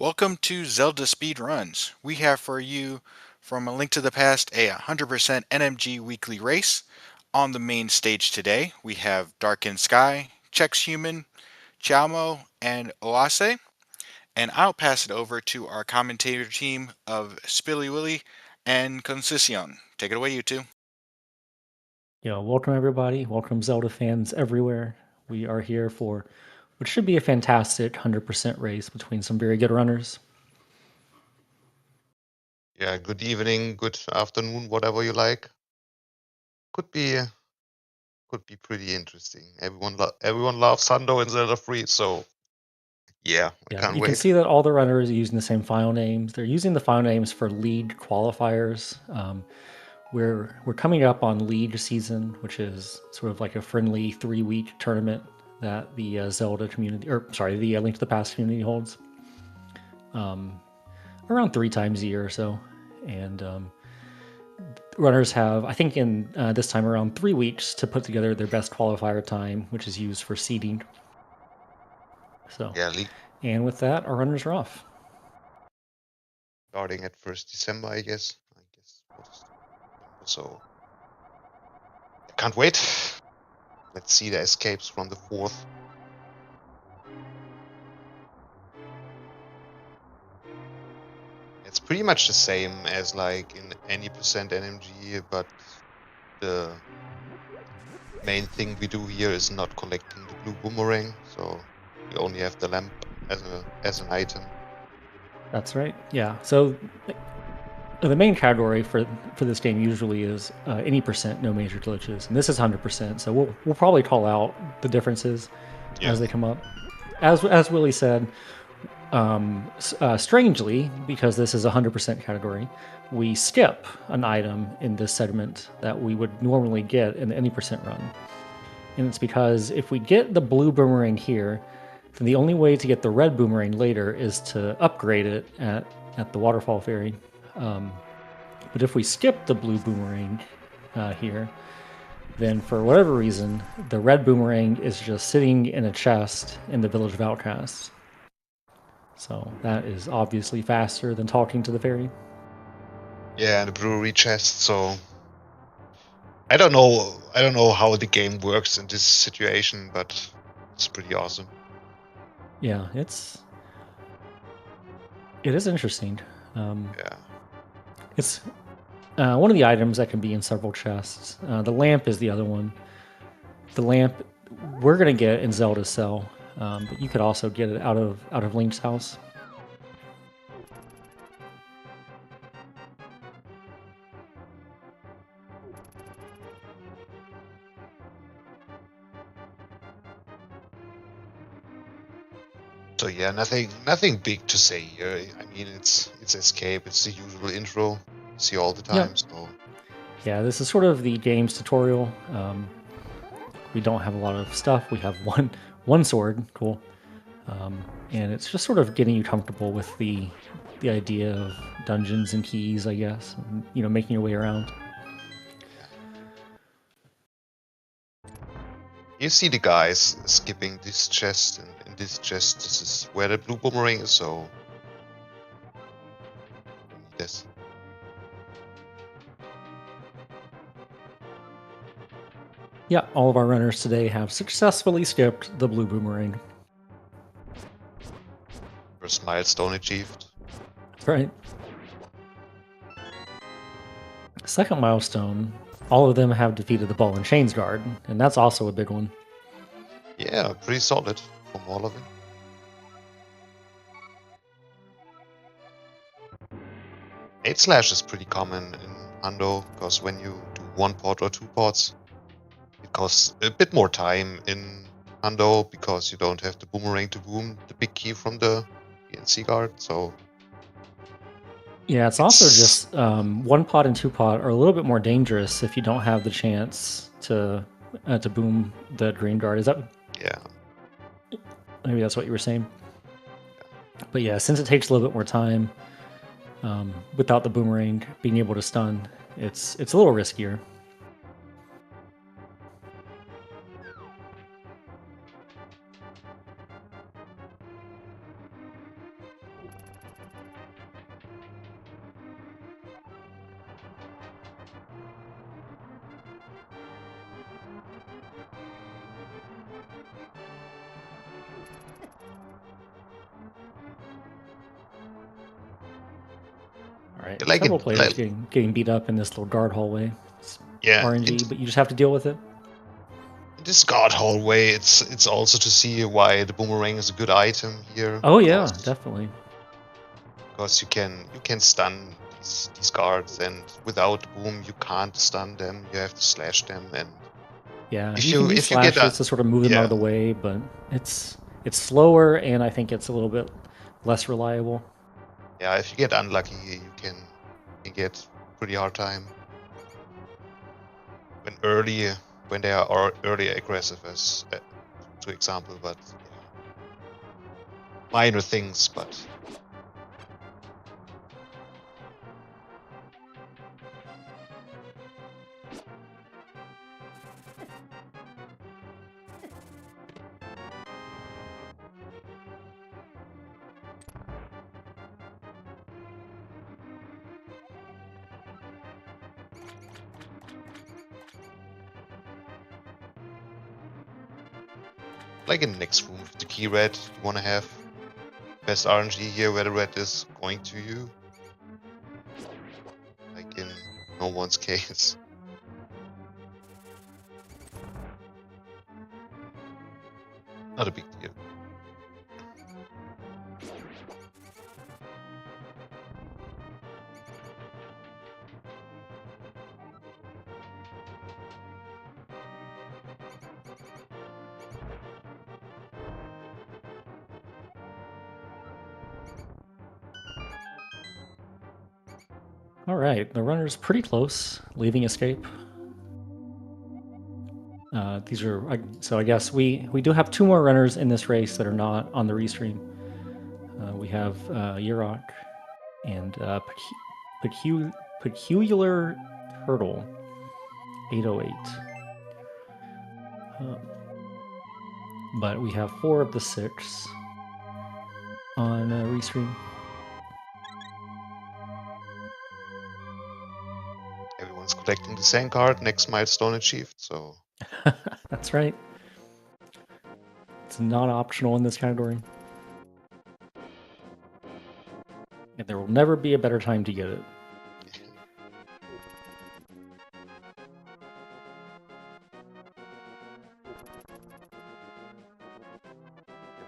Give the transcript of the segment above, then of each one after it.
Welcome to Zelda Speedruns. We have for you, from A Link to the Past, a 100% NMG weekly race. On the main stage today, we have Darkened Sky, Chex Human, Chalmo, and Oase. And I'll pass it over to our commentator team of Spilly Willy and Concession. Take it away, you two. Welcome everybody. Welcome Zelda fans everywhere. We are here for what should be a fantastic 100% race between some very good runners. Yeah, good evening, good afternoon, whatever you like. Could be pretty interesting. Everyone loves Sando and Zelda Free, so yeah, I Yeah, can't you can wait. see that all the runners are using the same file names. They're using the file names for league qualifiers. We're coming up on league season, which is sort of like a friendly 3-week tournament that the Zelda community, or sorry, the Link to the Past community holds around 3 times a year or so, and runners have, I think, in this time around 3 weeks to put together their best qualifier time, which is used for seeding. So, Yeah, league and with that, our runners are off. starting at 1st December, I guess. So I can't wait. Let's see the escapes from the 4th. It's pretty much the same as like in any percent NMG, but the main thing we do here is not collecting the blue boomerang, so we only have the lamp as an item. That's right. Yeah. So the main category for this game usually is any percent, no major glitches, and this is 100%. So we'll probably call out the differences as they come up. As Willie said, strangely, because this is a 100% category, we skip an item in this segment that we would normally get in any percent run. And it's because if we get the blue boomerang here, then the only way to get the red boomerang later is to upgrade it at the waterfall ferry. But if we skip the blue boomerang here, then for whatever reason, the red boomerang is just sitting in a chest in the Village of Outcasts. So that is obviously faster than talking to the fairy. Yeah, the brewery chest. So I don't know how the game works in this situation, but it's pretty awesome. Yeah, it is interesting. Yeah. It's one of the items that can be in several chests. The lamp is the other one. The lamp we're gonna get in Zelda's cell, but you could also get it out of Link's house. So yeah, nothing big to say here. I mean, it's escape. It's the usual intro you see all the time. Yep. So Yeah, this is sort of the game's tutorial. We don't have a lot of stuff. We have one sword, cool, and it's just sort of getting you comfortable with the idea of dungeons and keys, I guess. And, making your way around. you see the guys skipping this chest, and in this chest, this is where the blue boomerang is. So this. Yeah, all of our runners today have successfully skipped the blue boomerang. First milestone achieved. Right. Second milestone, all of them have defeated the Ball and Chains Guard, and that's also a big one. Yeah, pretty solid from all of them. 8/ is pretty common in Ando, because when you do 1 pot or 2 pots, it costs a bit more time in Ando because you don't have the boomerang to boom the big key from the PNC guard. So Yeah, it's also just 1 pot and 2 pot are a little bit more dangerous if you don't have the chance to boom the green guard. Is that? Yeah. Maybe that's what you were saying. But yeah, since it takes a little bit more time, without the boomerang being able to stun, it's a little riskier. All right, Like several it, players getting beat up in this little guard hallway. It's yeah, RNG, but you just have to deal with it. this guard hallway, it's also to see why the boomerang is a good item here. Oh yeah, definitely. Because you can stun these guards, and without boom you can't stun them. You have to slash them, and Yeah, if you can use if you get slashes to sort of move them out of the way, but it's slower, and I think it's a little bit less reliable. Yeah, if you get unlucky, you can get pretty hard time when they are early aggressive, as to example. But minor things, but. Like in the next room, with the key red, you want to have best RNG here where the red is going to you. Like in no one's case. Not a big deal. All right, the runner's pretty close, leaving escape. These are so. I guess we do have 2 more runners in this race that are not on the restream. We have Yurok and Peculiar Turtle 808. But we have 4 of the 6 on restream. Everyone's collecting the same card, next milestone achieved, so. That's right. It's not optional in this category. And there will never be a better time to get it.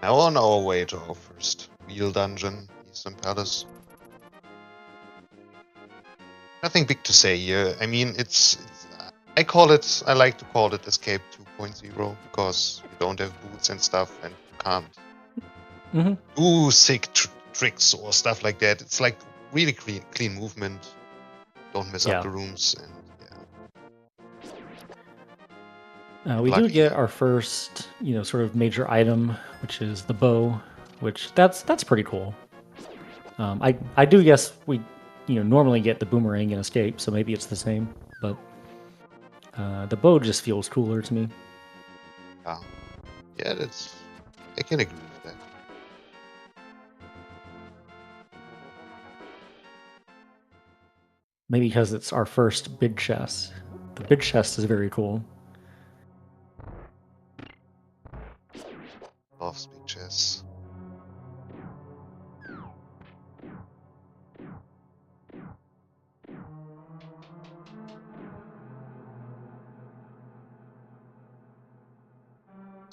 Now on our way to our first real dungeon, Eastern Palace. Nothing big to say here. I mean, I like to call it Escape 2.0 because you don't have boots and stuff, and you can't do sick tricks or stuff like that. It's like really clean movement. Don't mess up the rooms, and we do get our first, sort of major item, which is the bow, which that's pretty cool. I do guess we, normally get the boomerang in Escape, so maybe it's the same, but the bow just feels cooler to me. Yeah, I can agree with that. Maybe because it's our first big chest. The big chest is very cool. Loves big chests.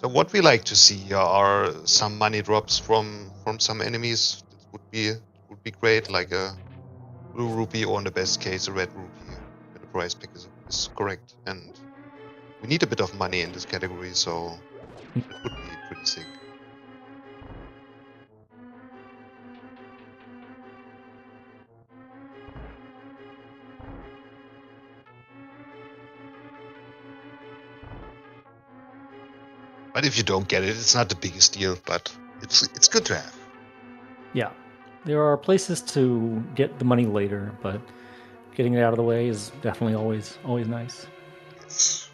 So what we like to see are some money drops from some enemies. It would be great, like a blue rupee, or in the best case a red rupee, when the price pick is correct. And we need a bit of money in this category, so it would be pretty sick. But if you don't get it, it's not the biggest deal, but it's good to have. Yeah. There are places to get the money later, but getting it out of the way is definitely always nice. Yes.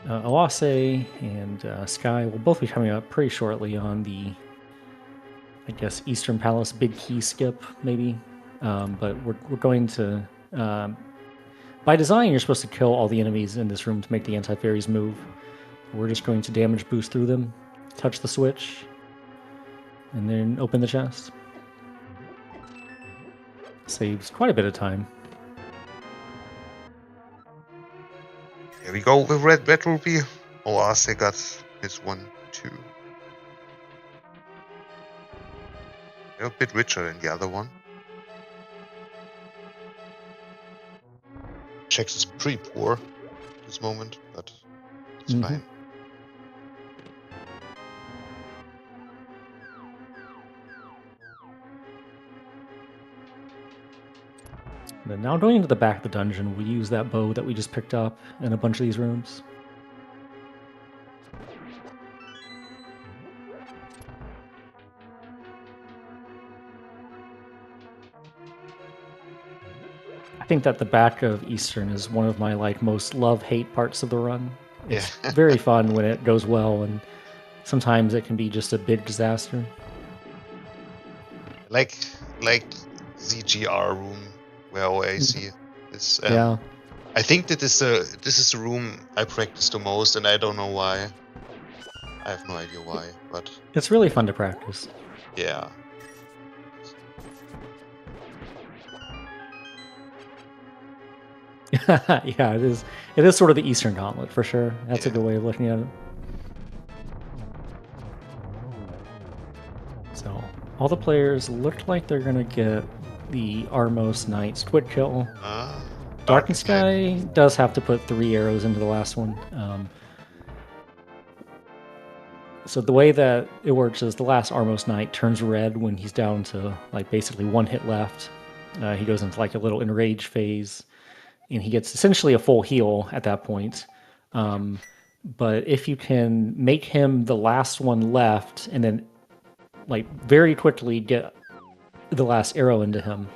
Awase and Sky will both be coming up pretty shortly on the, I guess, Eastern Palace Big Key skip, maybe. but we're going to. By design, you're supposed to kill all the enemies in this room to make the anti-fairies move. We're just going to damage boost through them, touch the switch, and then open the chest. Saves quite a bit of time. Here we go with red ruby. Oh, Arce got his 1, 2. They're a bit richer than the other one. Chex is pretty poor at this moment, but it's fine. But now going into the back of the dungeon, we use that bow that we just picked up in a bunch of these rooms. I think that the back of Eastern is one of my most love-hate parts of the run. It's very fun when it goes well, and sometimes it can be just a big disaster. Like ZGR room where OAC is. Yeah. I think that this is the room I practice the most, and I don't know why. I have no idea why, but it's really fun to practice. Yeah. Yeah, it is. It is sort of the Eastern Gauntlet for sure. That's a good way of looking at it. So all the players looked like they're gonna get the Armos Knight's quick kill. Dark Sky does have to put 3 arrows into the last one. So the way that it works is the last Armos Knight turns red when he's down to basically 1 hit left. He goes into a little enrage phase, and he gets essentially a full heal at that point. But if you can make him the last one left, and then very quickly get the last arrow into him,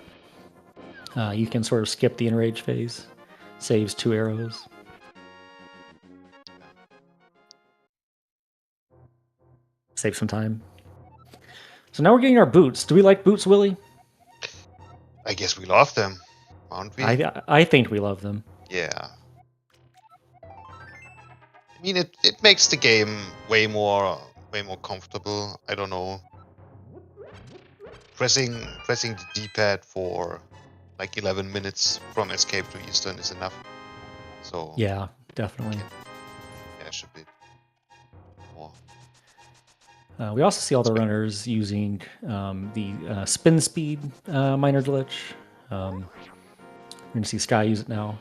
you can sort of skip the enrage phase. Saves 2 arrows. Save some time. So now we're getting our boots. Do we like boots, Willie? I guess we love them, aren't we? I think we love them. Yeah. I mean, it makes the game way more comfortable. I don't know. Pressing the D-pad for 11 minutes from Escape to Eastern is enough. So yeah, definitely. Yeah, should be more. We also see all the runners using the spin speed minor glitch. We're going to see Sky use it now.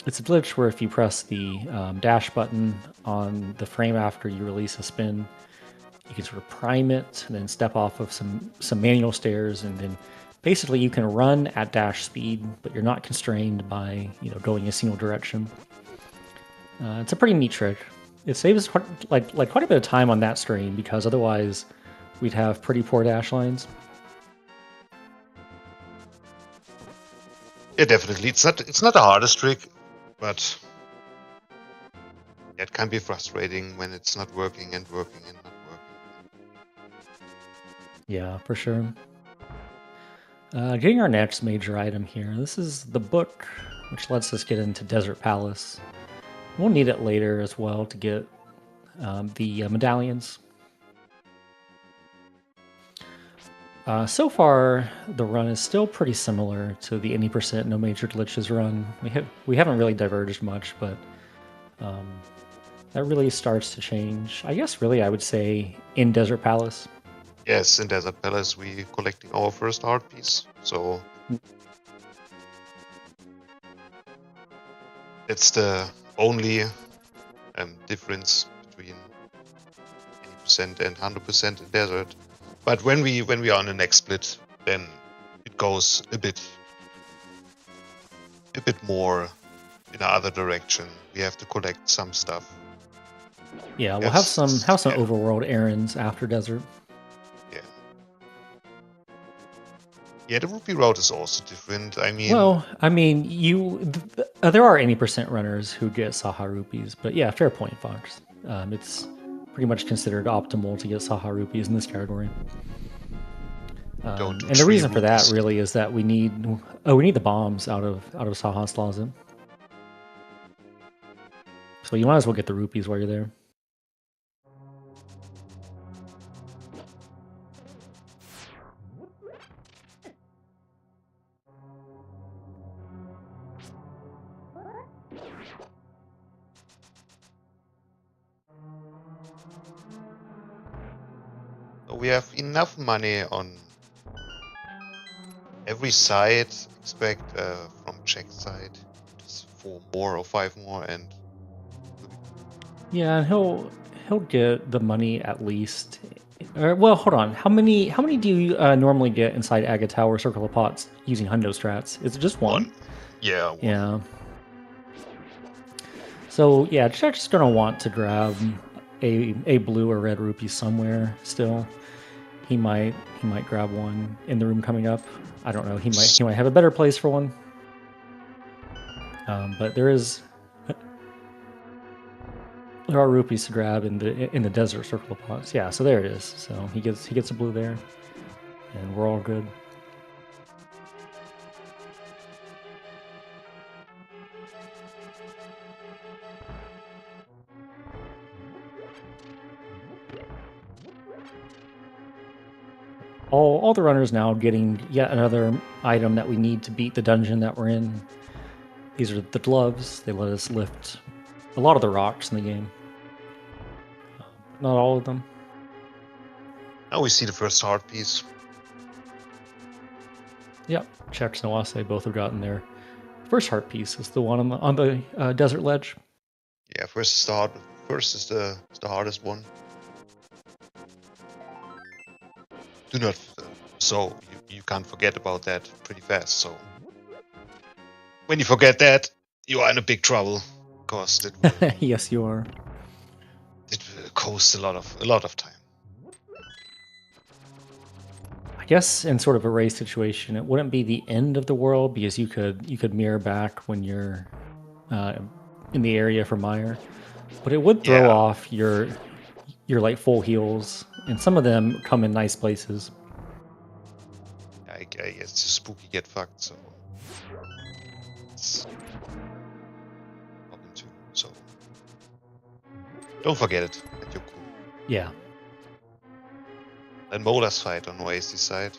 It's a glitch where if you press the dash button on the frame after you release a spin, you can sort of prime it and then step off of some manual stairs, and then basically you can run at dash speed, but you're not constrained by going a single direction. It's a pretty neat trick. It saves quite a bit of time on that stream, because otherwise we'd have pretty poor dash lines. Yeah, definitely. It's not the hardest trick, but it can be frustrating when it's not working and working and not working. Yeah, for sure. Getting our next major item here. This is the book, which lets us get into Desert Palace. We'll need it later as well to get the medallions. So far, the run is still pretty similar to the 80% no major glitches run. We haven't really diverged much, but that really starts to change. I guess really I would say in Desert Palace. Yes, in Desert Palace we're collecting our first art piece, so it's the only difference between 80% and 100% in Desert. But when we are on the next split, then it goes a bit more in the other direction. We have to collect some stuff. Yeah, we'll have some overworld errands after Desert. Yeah, the Ruby Road is also different. I mean, there are 80% runners who get Saha Rupees, but yeah, fair point, Fox. It's pretty much considered optimal to get Saha Rupees in this category. Don't do And the 3 reason for that rupees. really is that we need the bombs out of Saha's closet. So you might as well get the rupees while you're there. So we have enough money on every side, expect from Jack's side, just 4 more or 5 more, and Yeah, and he'll get the money at least. Well, hold on. How many do you normally get inside Aga Tower Circle of Pots using Hundo strats? Is it just one? 1. Yeah, 1. Yeah. So yeah, Jack's gonna want to grab a blue or red rupee somewhere still. He might grab one in the room coming up. I don't know. He might have a better place for one. But there are rupees to grab in the desert circle of pots. Yeah, so there it is. So he gets a blue there, and we're all good. All the runners now getting yet another item that we need to beat the dungeon that we're in. These are the gloves. They let us lift a lot of the rocks in the game. Not all of them. Now we see the first heart piece. Yep, Chex and Awase both have gotten their first heart piece. Is the one on the desert ledge. Yeah, first is the hardest one. Do not so you can't forget about that pretty fast. So when you forget that, you are in a big trouble, because it will, Yes, you are. it will cost a lot of time. I guess in sort of a race situation, it wouldn't be the end of the world because you could mirror back when you're in the area for Mire, but it would throw Yeah. off your like full heals, and some of them come in nice places. I guess Spooky get fucked, so it's problem too. So don't forget it at your crew. Yeah. Then Mola's fight on Oasis side.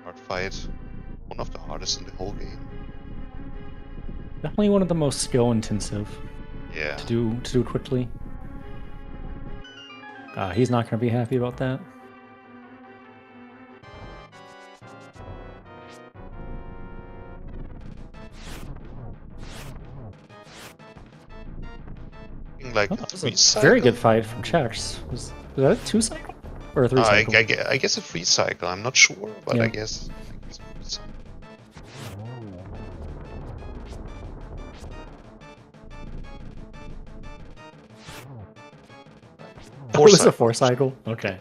Hard fight. One of the hardest in the whole game. Definitely one of the most skill intensive Yeah. to do quickly. He's not going to be happy about that. Like Oh, a that was 3 a cycle. very good fight from Chex. Was that a 2 cycle or a 3 cycle? I guess a 3 cycle. I'm not sure, but Yeah. I guess a 3 cycle. Oh, it was a 4 cycle. Okay,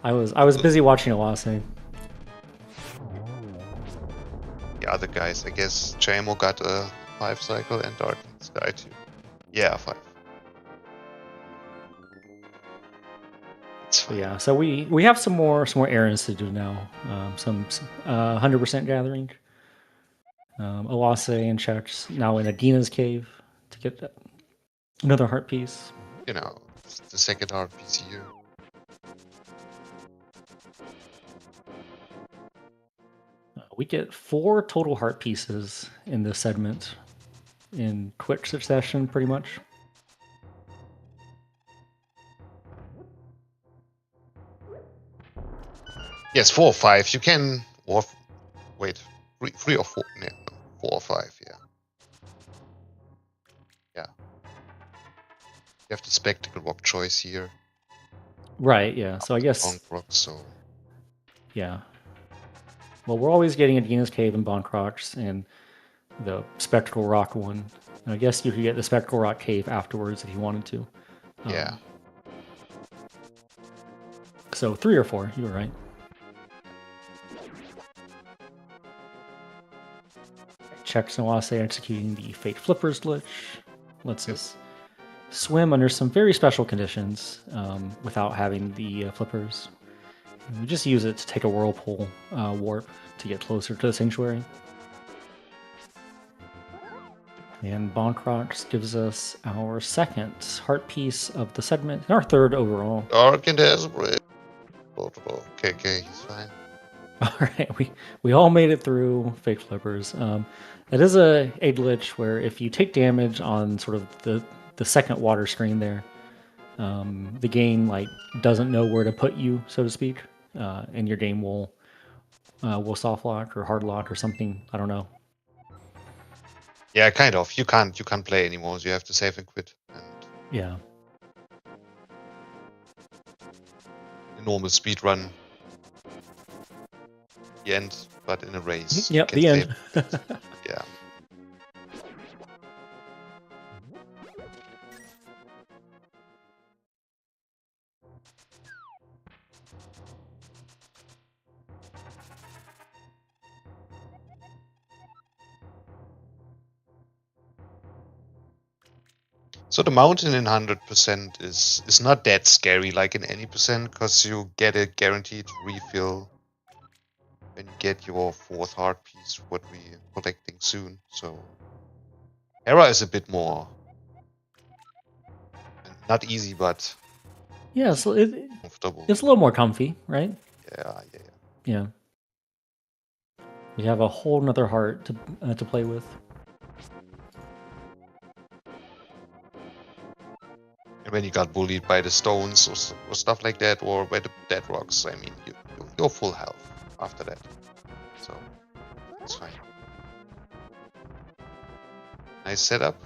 I was busy watching Awase. The other guys, I guess Jamo got a 5 cycle and Dark Sky too. Yeah, 5. It's fine. Yeah, so we have some more errands to do now. Some 100% gathering. Awase and Chex now in Adina's cave to get another heart piece. You know, it's the second hard piece here. We get 4 total heart pieces in this segment in quick succession, pretty much. Yes, 4 or 5. You can, or wait, 3 or 4. No, 4 or 5. Yeah. Yeah. You have the spectacle rock choice here. Right. Yeah. So I guess. Bonk rock, so Yeah. Well, we're always getting Adina's cave and Bonkrox and the spectacle rock one. And I guess you could get the spectacle rock cave afterwards if you wanted to. yeah. So 3 or 4. You were right. Chex and Awase executing the Fate Flippers glitch. Lets us swim under some very special conditions without having the flippers. We just use it to take a whirlpool warp to get closer to the sanctuary. And Bonkrox gives us our second heart piece of the segment, and our third overall. Dark and desperate. Okay, he's fine. All right, we all made it through Fake Flippers. It is a glitch where if you take damage on sort of the second water screen there, the game like doesn't know where to put you, so to speak, and your game will soft lock or hard lock or something. I don't know. Yeah, kind of. You can't play anymore. So you have to save and quit. And Yeah. a normal speed run. The end, but in a race. Yep, the end. Yeah. So the mountain in 100% is not that scary like in any percent, because you get a guaranteed refill when you get your fourth heart piece, what we're collecting soon. So Hera is a bit more not easy, but Yeah, so comfortable. it's a little more comfy, right? Yeah. We have a whole nother heart to play with. And when you got bullied by the stones or stuff like that, or by the dead rocks, I mean, you're full health after that. So it's fine. Nice setup.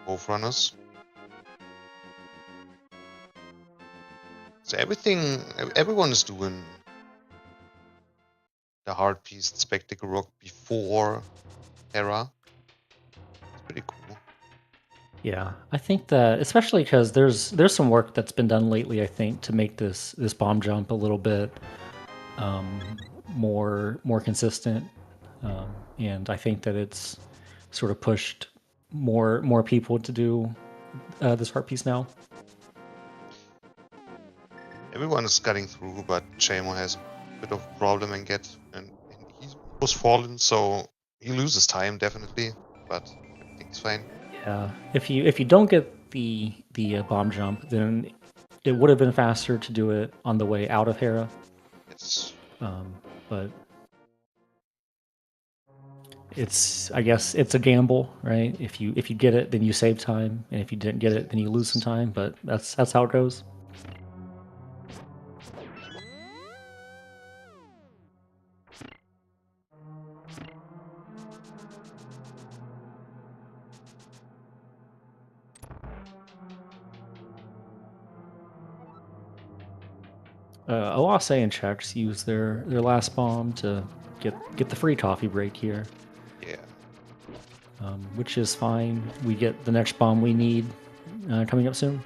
Both runners. So everyone is doing the hard piece, the spectacle rock before Hera. It's pretty cool. Yeah, I think that especially because there's some work that's been done lately, I think, to make this bomb jump a little bit more consistent, and I think that it's sort of pushed more people to do this heart piece now. Everyone is cutting through, but Chamo has a bit of a problem and he was fallen, so he loses time definitely, but everything's fine. Yeah, if you don't get the bomb jump, then it would have been faster to do it on the way out of Hera. Yes. But I guess it's a gamble, right? If you get it, then you save time, and if you didn't get it, then you lose some time. But that's how it goes. Oase and Chex use their last bomb to get the free coffee break here. Yeah. Which is fine. We get the next bomb we need coming up soon.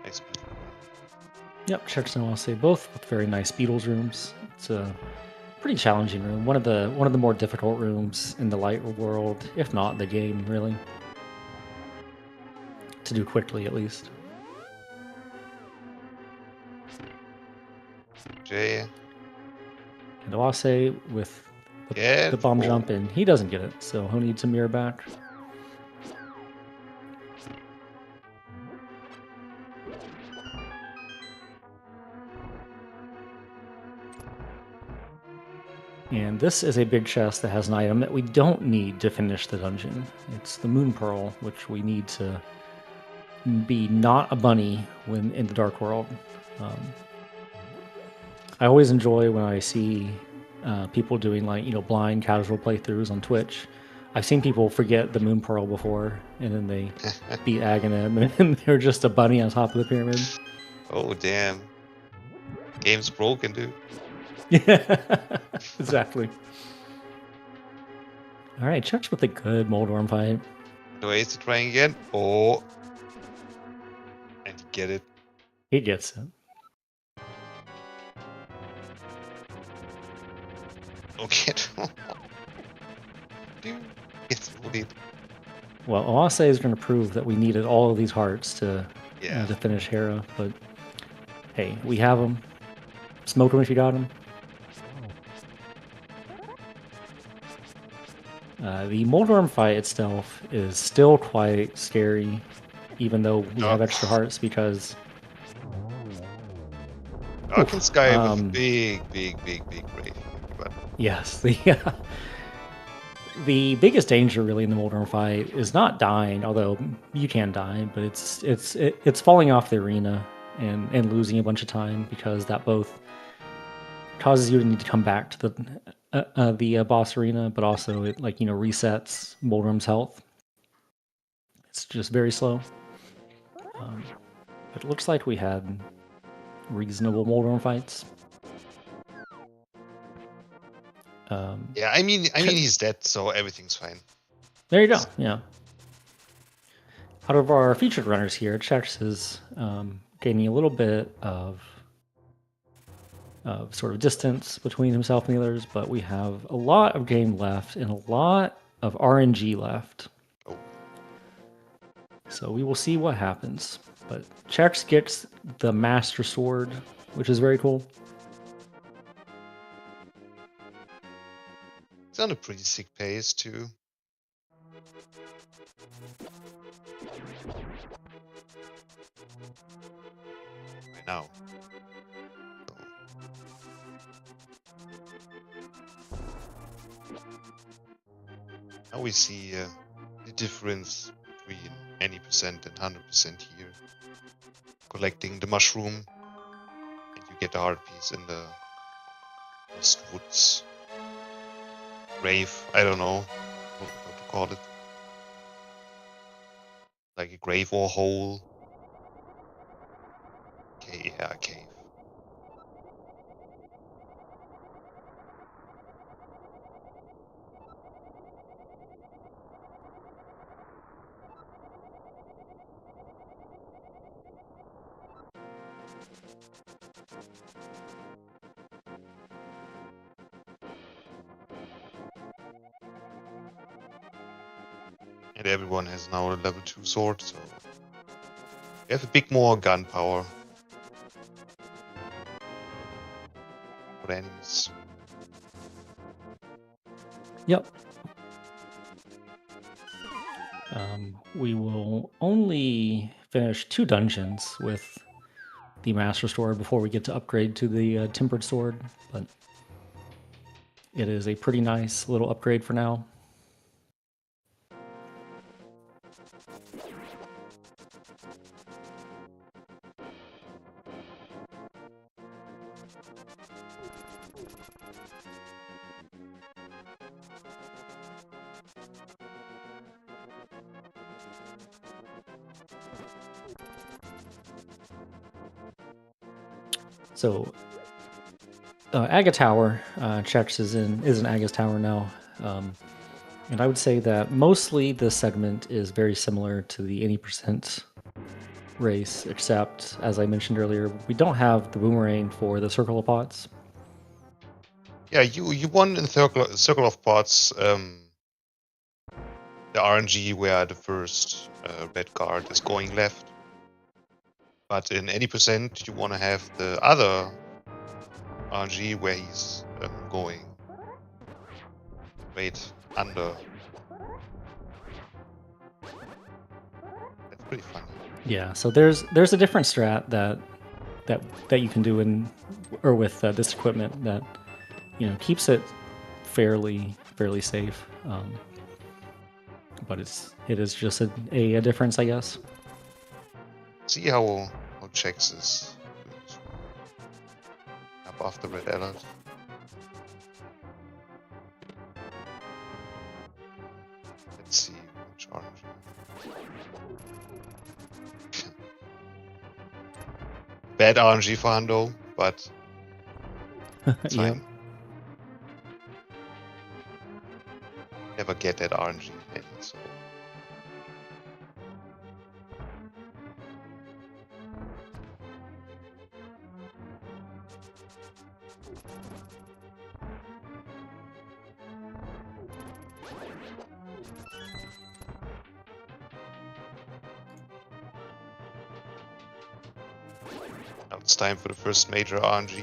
Nice. Yep, Chex and Oase both with very nice Beatles rooms. It's a pretty challenging room. One of the more difficult rooms in the light world, if not the game, really. To do quickly, at least. Jay. And Oase with the bomb jump, and he doesn't get it, so he'll need to mirror back. And this is a big chest that has an item that we don't need to finish the dungeon. It's the Moon Pearl, which we need to be not a bunny when in the Dark World. I always enjoy when I see people doing blind casual playthroughs on Twitch. I've seen people forget the Moon Pearl before, and then they beat Aghanim, and they're just a bunny on top of the pyramid. Oh, damn. Game's broken, dude. Yeah, exactly. All right, Chuck's with a good Moldorm fight. No ace to trying again. Oh. And you get it. He gets it. Okay. It's bullied. Well, Oase is going to prove that we needed all of these hearts to finish Hera, but hey, we have them. Smoke them if you got them. The Moldorm fight itself is still quite scary, even though we have extra hearts, because... Dark and Sky with a big grave. But... Yes, the biggest danger really in the Moldorm fight is not dying, although you can die, but it's falling off the arena and losing a bunch of time, because that both causes you to need to come back to the boss arena, but also it resets Moldorm's health. It's just very slow. But it looks like we had reasonable Moldorm fights. Yeah, I mean he's dead, so everything's fine. There you go. Yeah. Out of our featured runners here, Chex is gaining a little bit of sort of distance between himself and the others, but we have a lot of game left and a lot of RNG left. Oh. So we will see what happens. But Chex gets the Master Sword, which is very cool. It's on a pretty sick pace too. Right now. Now we see the difference between any percent and 100% here. Collecting the mushroom, and you get the heart piece in the Lost Woods grave. I don't know what to call it. Like a grave or hole. Okay, yeah, a cave. And everyone has now a level 2 sword, so we have a bit more gun power for enemies. Yep. We will only finish 2 dungeons with the Master Sword before we get to upgrade to the Timbered Sword, but it is a pretty nice little upgrade for now. So, Aga Tower, Chex is in Aga's Tower now, and I would say that mostly this segment is very similar to the 80% race, except, as I mentioned earlier, we don't have the boomerang for the Circle of Pots. Yeah, you won in Circle of Pots. The RNG where the first red card is going left. But in 80%, you want to have the other RNG where he's going right under. That's pretty funny. Yeah, so there's a different strat that you can do with this equipment that keeps it fairly safe. But it is just a difference, I guess. See how Chex is up after red alert. Let's see which orange. Bad RNG for Hundo, but It's Yep. fine. Never get that RNG in, so. Now it's time for the first major RNG.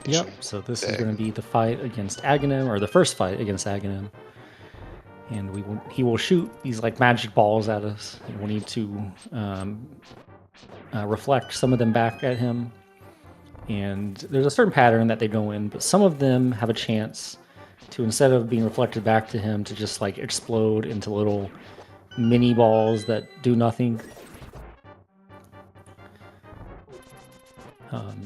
Yep. So this is There. going to be the fight against Aghanim, or the first fight against Aghanim. And he will shoot these like magic balls at us, and we'll need to reflect some of them back at him. And there's a certain pattern that they go in, but some of them have a chance to, instead of being reflected back to him, to just like explode into little mini balls that do nothing.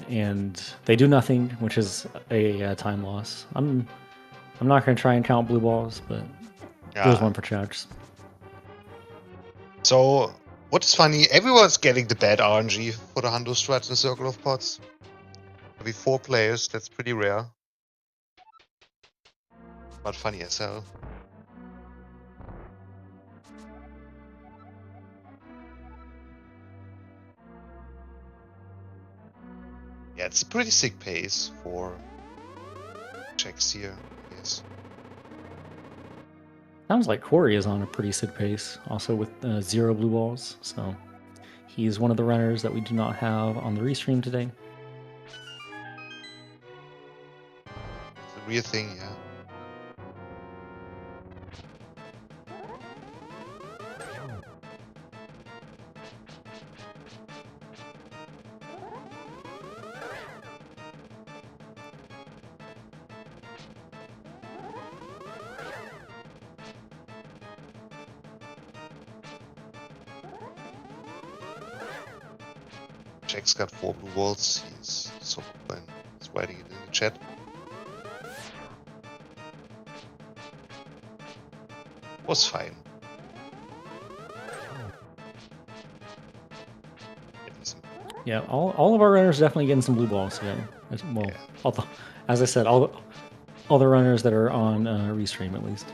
And they do nothing, which is a time loss. I'm not going to try and count blue balls, but there's one for checks. So, what is funny, everyone's getting the bad RNG for the Hundo strat in the Circle of Pots. Every 4 players, that's pretty rare. But funny as hell. Yeah, it's a pretty sick pace for checks here, yes. Sounds like Corey is on a pretty sick pace, also with 0 blue balls. So he's one of the runners that we do not have on the restream today. It's a real thing, yeah. Jack's got 4 blue balls. He's so fun. He's writing it in the chat. Was fine. Yeah, all of our runners definitely getting some blue balls today. Well, Yeah. although, as I said, all the runners that are on restream at least.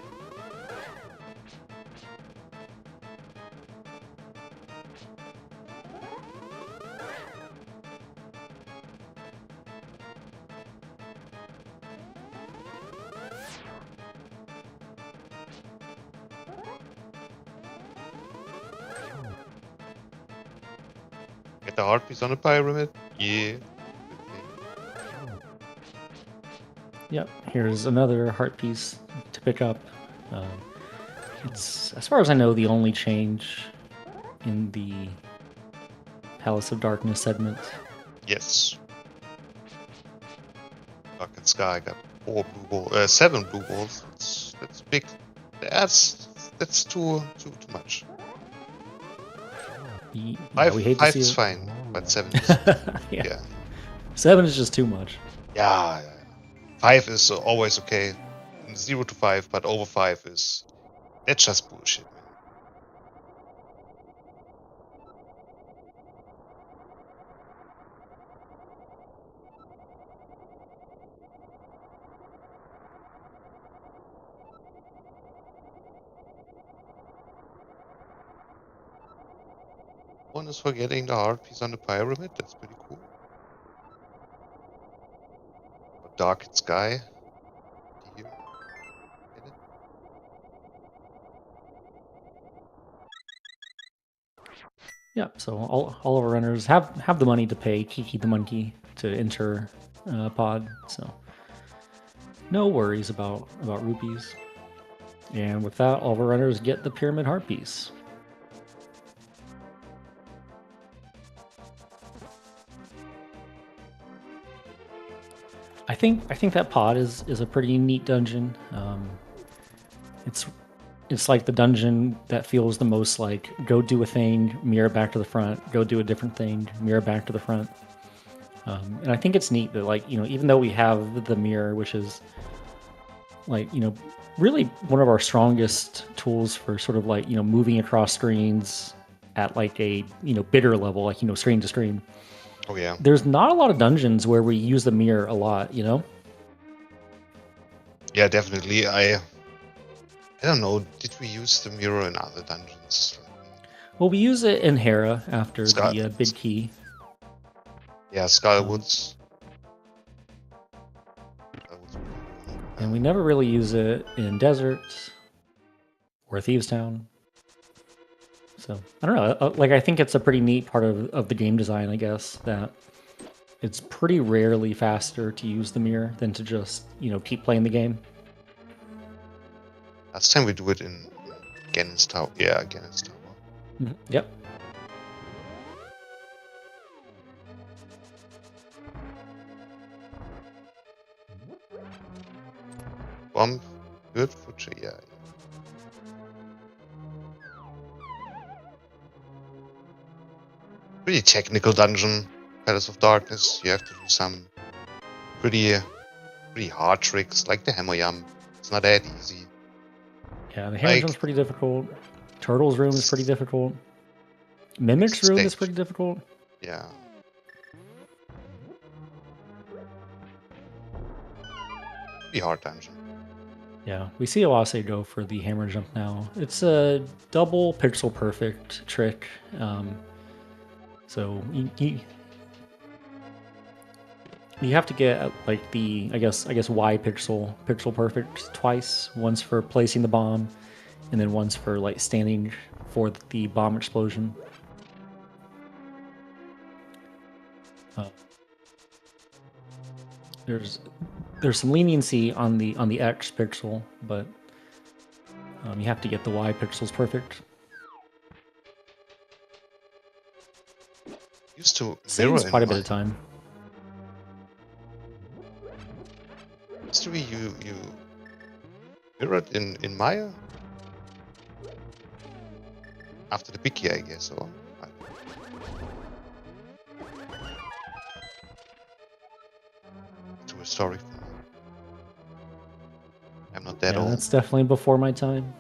Get the heart piece on the pyramid. Yeah. Yep, here's another heart piece to pick up. It's, as far as I know, the only change in the Palace of Darkness segment. Yes. Dark and Sky got 4 blue balls, 7 blue balls. That's big. That's too much. Yeah, we hate to 5 see is it. fine, but 7 is yeah. 7 is just too much. Yeah. 5 is always okay. 0 to 5, but over 5 is that's just bullshit, man. One is for getting the heart piece on the pyramid. That's pretty cool. Dark Sky. Here. Get it? Yeah, so all of our runners have the money to pay Kiki the monkey to enter pod, so no worries about rupees. And with that, all of our runners get the pyramid heart piece. I think that pod is a pretty neat dungeon. It's like the dungeon that feels the most like go do a thing, mirror back to the front, go do a different thing, mirror back to the front. And I think it's neat that, like, even though we have the mirror, which is like, really one of our strongest tools for sort of like, moving across screens at like a, bidder level, like, screen to screen. Oh yeah. There's not a lot of dungeons where we use the mirror a lot, you know? Yeah, definitely. I don't know. Did we use the mirror in other dungeons? Well, we use it in Hera after Sky- the big key. Yeah, Skywoods. And we never really use it in Desert or Thieves Town. So, I don't know. Like, I think it's a pretty neat part of the game design, I guess, that it's pretty rarely faster to use the mirror than to just, you know, keep playing the game. Last time we do it in Ganon's Tower. Yeah, Ganon's Tower. Yep. Bomb. Good for yeah. Pretty technical dungeon. Palace of Darkness. You have to do some pretty hard tricks like the hammer jump. It's not that easy. Yeah, the hammer jump's pretty difficult. Turtle's room is pretty difficult. Mimic's room is pretty difficult. Yeah. Pretty hard dungeon. Yeah, we see Oase go for the hammer jump now. It's a double pixel perfect trick. So you have to get like the I guess Y pixel perfect twice. Once for placing the bomb, and then once for like standing for the bomb explosion. There's some leniency on the X pixel, but you have to get the Y pixels perfect. Used to saves quite a bit of time. Used to be you mirrored in Maya after the Biki, I guess, or. To a story. I'm not that old. That's definitely before my time.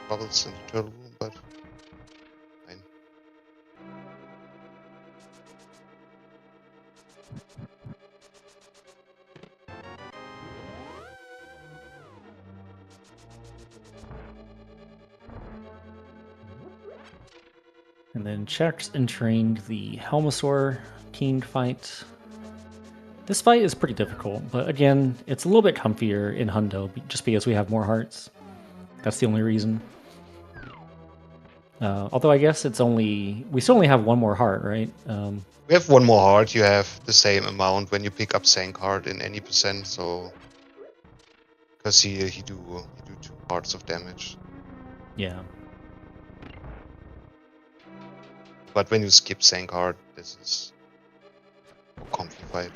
Bubbles in the turtle room, but fine. And then checked and trained the Helmasaur King fight. This fight is pretty difficult, but again, it's a little bit comfier in Hundo just because we have more hearts. That's the only reason. Although I guess we still only have one more heart, right? We have one more heart. You have the same amount when you pick up Sank heart in any percent. So because he do 2 parts of damage. Yeah. But when you skip Sank heart, this is a comfy fight.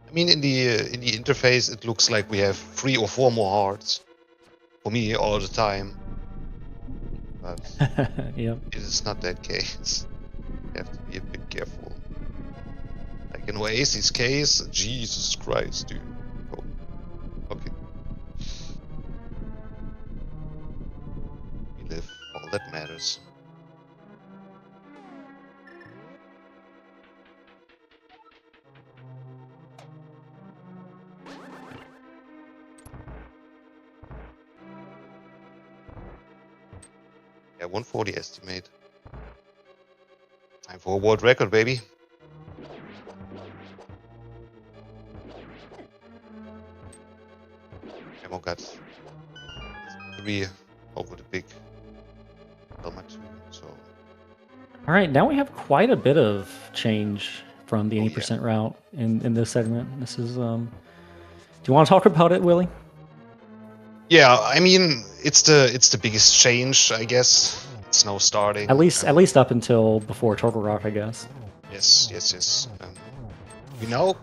I mean, in the interface, it looks like we have 3 or 4 more hearts. For me, all the time. But yep. it is not that case. You have to be a bit careful. Like in Oasis case, Jesus Christ, dude. Oh. Okay. We live, all that matters. Yeah, 140 estimate. Time for a world record, baby. Ammo got 3 over the big helmet too, so. All right, now we have quite a bit of change from the 80% route in this segment. This is do you want to talk about it, Willie? Yeah, I mean, it's the biggest change, I guess. It's now starting. At least up until before Turtle Rock, I guess. Yes. We now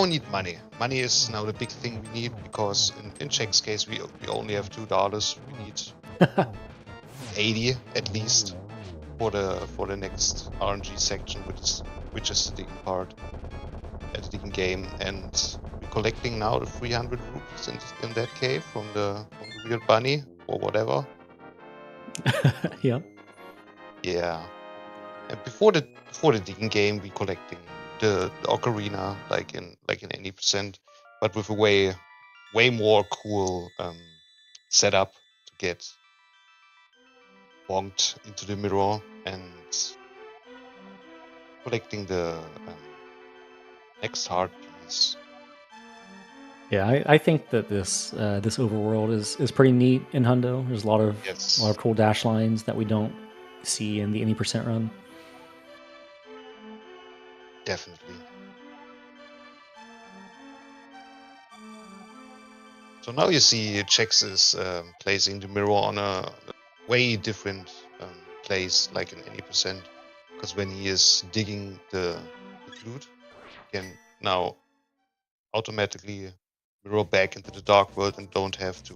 need money. Money is now the big thing we need because in Jack's case we only have $2. We need 80 at least for the next RNG section, which is the big part. at the digging game, and we're collecting now the 300 rupees in that cave from the weird bunny or whatever. Yeah. Yeah. And before the digging game, we collecting the ocarina like in any percent, but with a way more cool setup to get bonked into the mirror and collecting the next heart piece. Yeah, I think that this this overworld is pretty neat in Hundo. There's a lot of Yes. cool dash lines that we don't see in the any percent run. Definitely. So now you see Chex is placing the mirror on a way different place, like in any percent, because when he is digging the flute, he can now automatically mirror back into the dark world and don't have to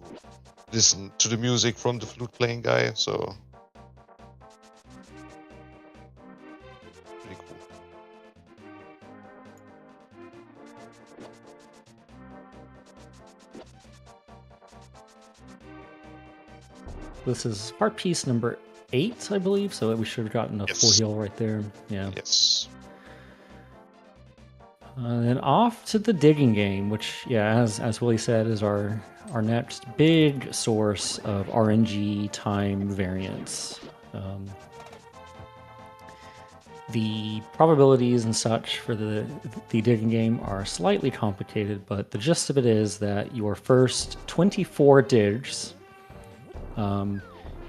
listen to the music from the flute playing guy. So pretty cool. This is part piece number 8, I believe. So we should have gotten a full Yes. heal right there. Yeah. Yes. Then off to the digging game, which, yeah, as Willie said, is our next big source of RNG time variance. The probabilities and such for the digging game are slightly complicated, but the gist of it is that your first 24 digs,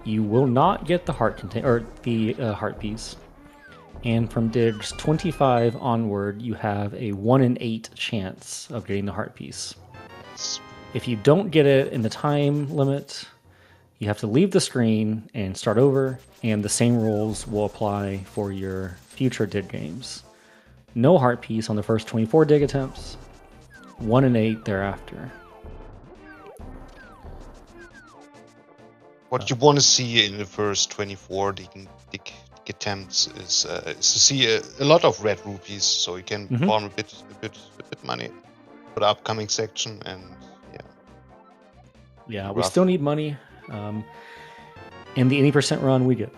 you will not get the heart heart piece. And from digs 25 onward, you have a 1 in 8 chance of getting the heart piece. If you don't get it in the time limit, you have to leave the screen and start over, and the same rules will apply for your future dig games. No heart piece on the first 24 dig attempts, 1 in 8 thereafter. What you want to see in the first 24 dig attempts is to see a lot of red rupees, so you can farm a bit money for the upcoming section. And yeah, we still need money. In the any percent run, we get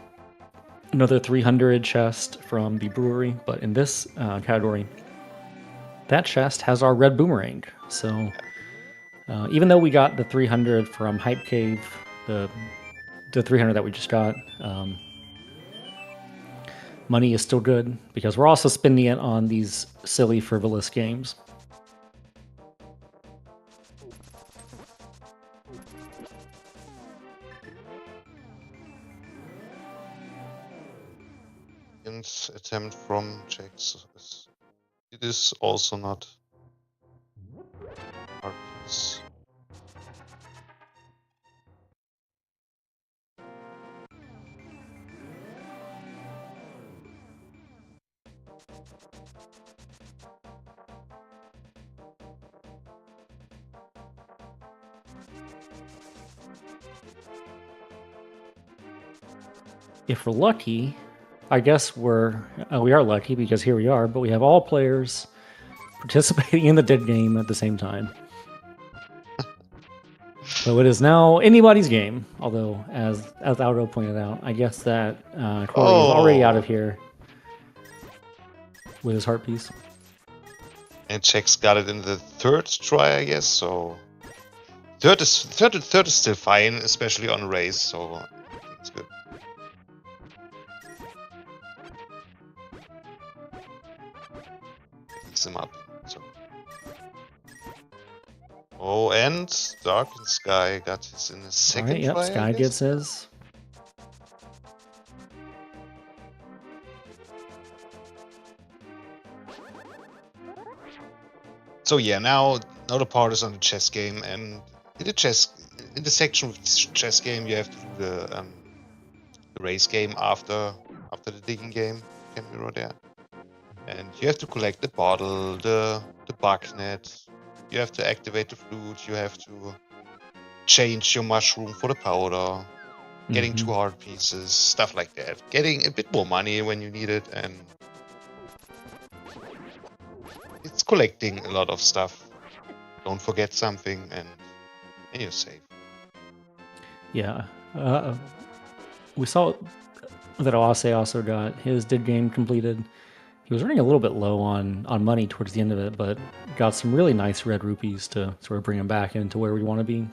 another 300 chest from the brewery, but in this category, that chest has our red boomerang. So even though we got the 300 from Hype Cave, the 300 that we just got, money is still good because we're also spending it on these silly, frivolous games. Attempt from Chex. It is also not hard piece. If we're lucky, I guess we are lucky because here we are, but we have all players participating in the dead game at the same time. So it is now anybody's game. Although, as Aldo pointed out, I guess that Corey is already out of here with his heart piece. And Chex got it in the third try, I guess. So third is still fine, especially on a race. So it's good. Mix him up. So. Oh, and Dark and Sky got his in the second All right, try. Yep, Sky gets his. So yeah, now the part is on the chess game, and in the section of the chess game, you have to do the race game after the digging game. You can mirror there, and you have to collect the bottle, the bug net. You have to activate the flute. You have to change your mushroom for the powder. Getting 2 heart pieces, stuff like that. Getting a bit more money when you need it, and collecting a lot of stuff. Don't forget something, and you're safe. Yeah. We saw that Oase also got his did game completed. He was running a little bit low on money towards the end of it, but got some really nice red rupees to sort of bring him back into where we want to be.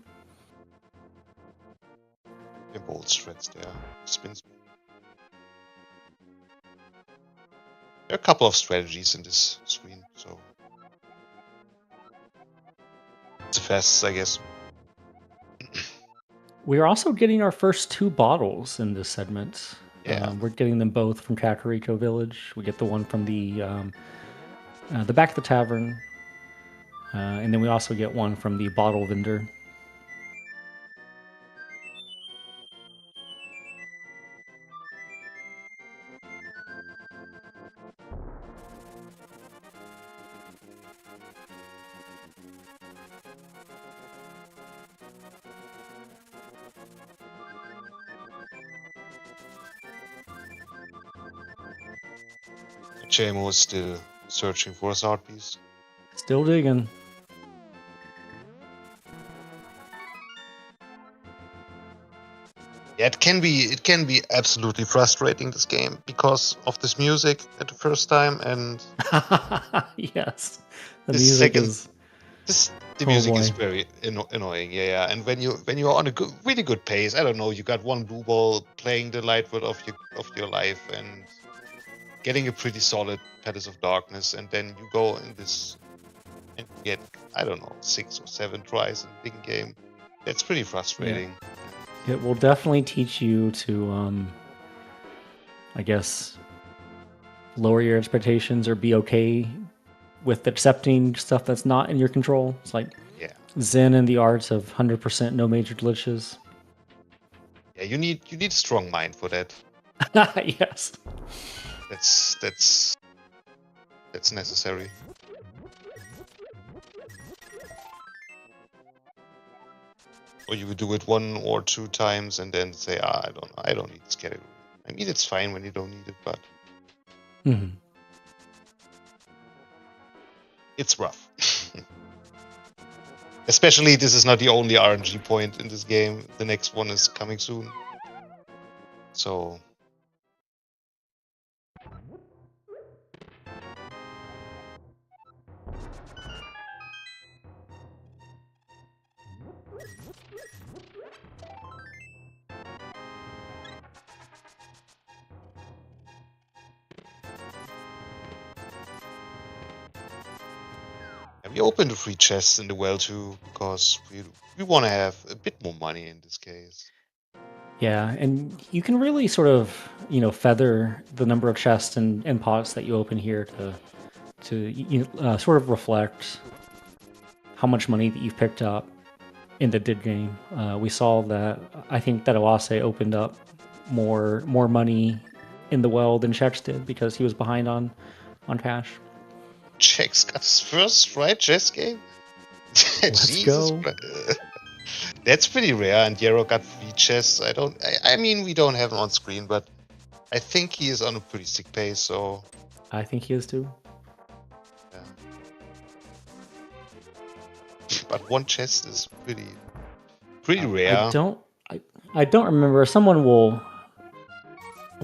The bold strats there. Spins. There are a couple of strategies in this screen, so it's the fastest, I guess. We are also getting our first 2 bottles in this segment. Yeah. We're getting them both from Kakariko Village. We get the one from the back of the tavern, and then we also get one from the bottle vendor. JMO is still searching for his art piece. Still digging. Yeah, it can be absolutely frustrating, this game, because of this music at the first time, and Yes, the the music second is. the Oh music is boy. very annoying. Yeah. And when you're on a really good pace, I don't know, you got one blue ball playing the light word of your life and getting a pretty solid Palace of Darkness, and then you go in this and get, I don't know, 6 or 7 tries in the big game. That's pretty frustrating. It will definitely teach you to, I guess, lower your expectations or be okay with accepting stuff that's not in your control. It's like Yeah. Zen and the art of 100% no major glitches. Yeah, you need a strong mind for that. Yes. That's necessary. Or you would do it 1 or 2 times and then say, I don't need this category. I mean, it's fine when you don't need it, but it's rough. Especially, this is not the only RNG point in this game. The next one is coming soon. So we opened a free chest in the well too, because we want to have a bit more money in this case. Yeah, and you can really sort of, feather the number of chests and pots that you open here to sort of reflect how much money that you've picked up in the did game. We saw that I think that Oase opened up more money in the well than Chex did because he was behind on cash. Chex got his first right chess game. Let's go. That's pretty rare. And Yarrow got free chests. I mean, we don't have him on screen, but I think he is on a pretty sick pace. So I think he is too. Yeah. But 1 chest is pretty rare. I don't remember. Someone will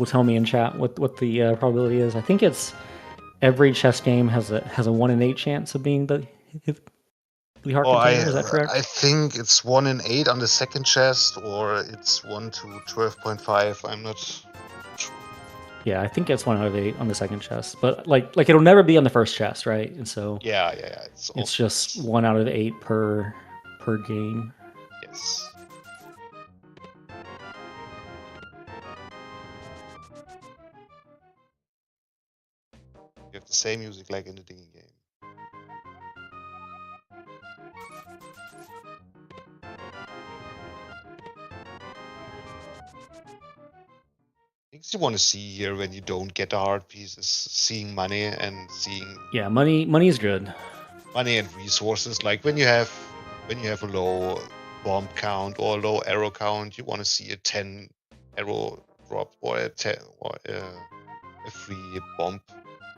tell me in chat what the probability is. I think it's every chess game has a 1 in 8 chance of being the heart container. Is that correct? I think it's 1 in 8 on the second chest, or it's 1 to 12.5. I'm not sure. Yeah, I think it's 1 out of 8 on the second chest, but like it'll never be on the first chest, right? And so yeah, it's just 1 out of 8 per game. Yes. You have the same music like in the digging game. Things you want to see here when you don't get the hard pieces, seeing money and seeing money is good. Money and resources. Like when you have a low bomb count or a low arrow count, you want to see a 10 arrow drop or a 10 or a free bomb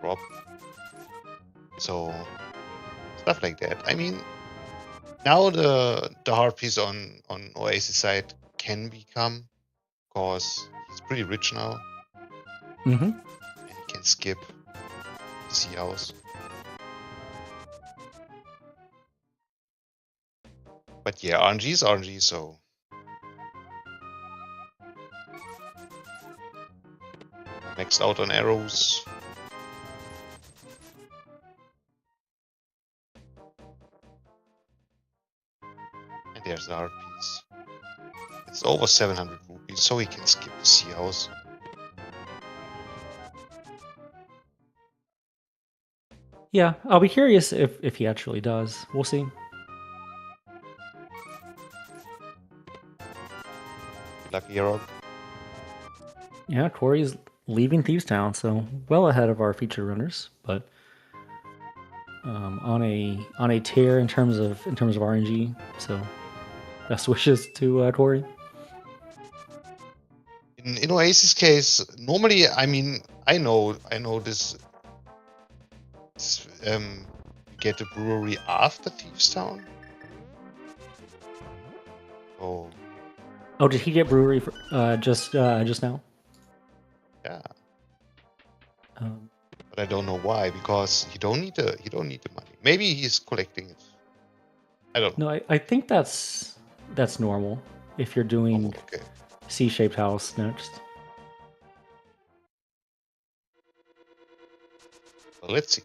drop. So stuff like that. I mean, now the harpies on Oasis side can become, because he's pretty rich now Mm-hmm. and he can skip the sea house. But yeah, RNG is RNG, so maxed out on arrows. And there's the harpies. It's over 700 rupees, so he can skip the sea house. Yeah, I'll be curious if he actually does. We'll see. Lucky Rock. Yeah, Corey's leaving Thieves Town, so well ahead of our feature runners, but on a tear in terms of RNG. So best wishes to Corey. In Oasis case, normally, I mean, I know this. You get a brewery after Thieves Town. Oh, Oh, did he get brewery for, just now? yeah. Um, But I don't know why, because you don't need the money. Maybe he's collecting it. I don't know. no, I think that's normal if you're doing Oh, okay. C-shaped house next. Well, let's see.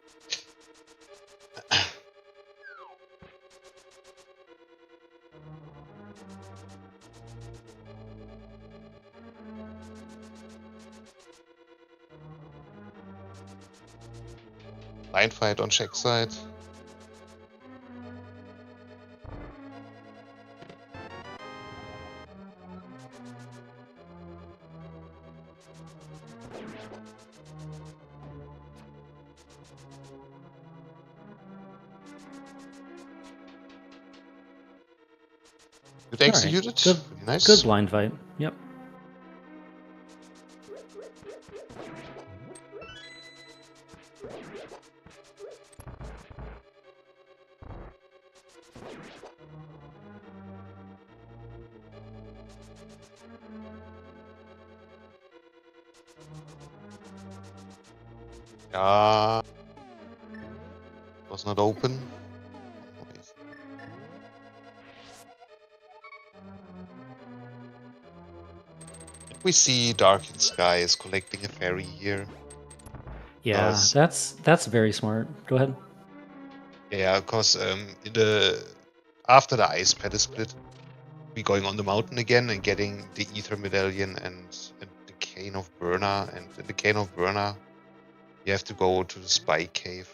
Line fight on check side. Good All right, executed. good, Pretty nice. good blind fight. Yep. Was not open. We see Darkened Sky is collecting a fairy here. Yeah, Does- that's very smart. Go ahead. Yeah, because in the after the ice pedal split, we going on the mountain again and getting the ether medallion and the cane of Burna, and in the cane of Burna, you have to go to the spike cave.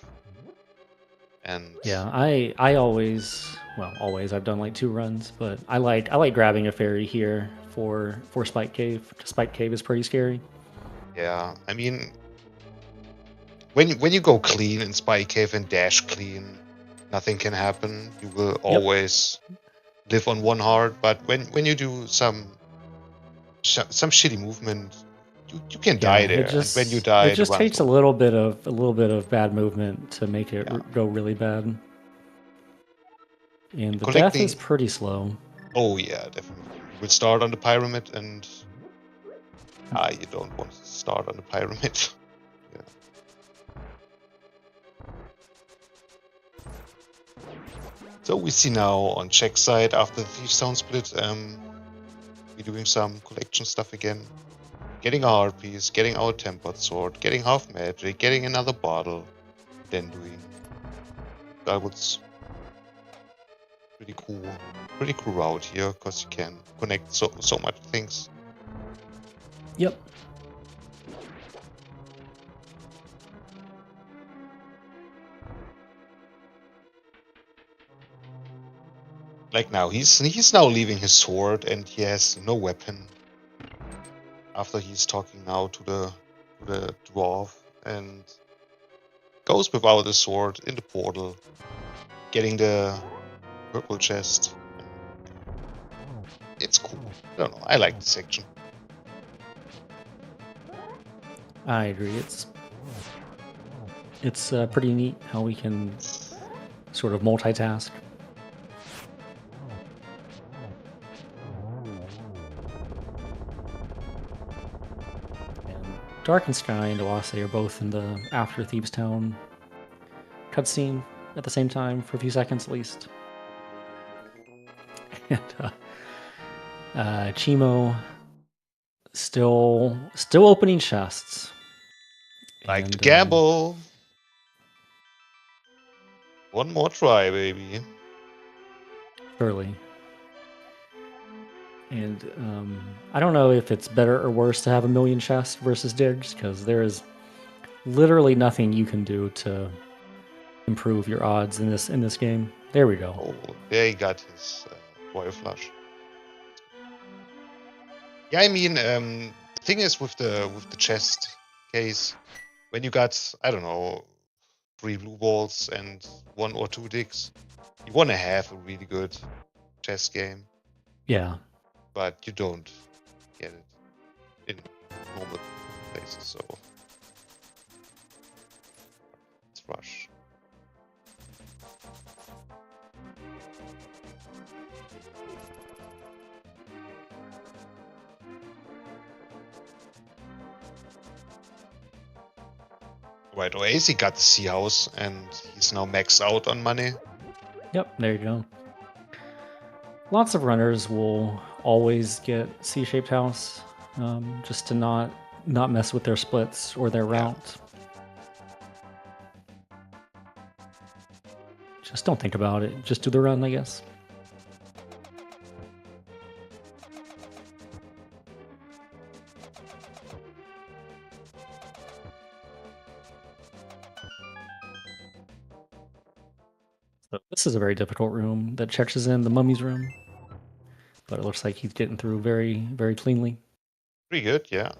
And Yeah, I always, well, always I've done like 2 runs, but I like grabbing a fairy here for Spike Cave. Spike Cave is pretty scary. yeah, I mean, when you go clean in spike cave and dash clean, nothing can happen. You will always live on 1 heart. But when you do some shitty movement, you can die there. And when you die, it just the takes a little bit of bad movement to make it Yeah. go really bad. And the death collecting- is pretty slow. Oh yeah, definitely. You will start on the pyramid, and you don't want to start on the pyramid. Yeah. So we see now on check side after the Thief Sound split, we're doing some collection stuff again. Getting a heart piece, getting our tempered sword, getting half magic, getting another bottle, then doing Galwoods. Pretty cool route here, because you can connect so much things. Yep. Like now, he's now leaving his sword, and he has no weapon. After he's talking now to the dwarf, and goes without the sword in the portal, getting the purple chest. It's cool. I don't know. I like this section. I agree. It's pretty neat how we can sort of multitask. And Dark and Sky and Oase are both in the After Thieves Town cutscene at the same time for a few seconds at least. And Chimo still opening chests. Like And, to gamble. One more try, baby. Surely. And I don't know if it's better or worse to have a million chests versus digs, because there is literally nothing you can do to improve your odds in this game. There we go. Oh, there he got his royal flush. Yeah, I mean, the thing is with the chest case, when you got, I don't know, 3 blue balls and 1 or 2 digs, you want to have a really good chess game, Yeah. but you don't get it in normal places, so let's rush. Right, Oasis got the Sea House and he's now maxed out on money. Yep, there you go. Lots of runners will always get C-shaped house, just to not mess with their splits or their route. Just don't think about it. Just do the run, I guess. So this is a very difficult room that Chex is in, the mummy's room. But it looks like he's getting through very, very cleanly. Pretty good, yeah.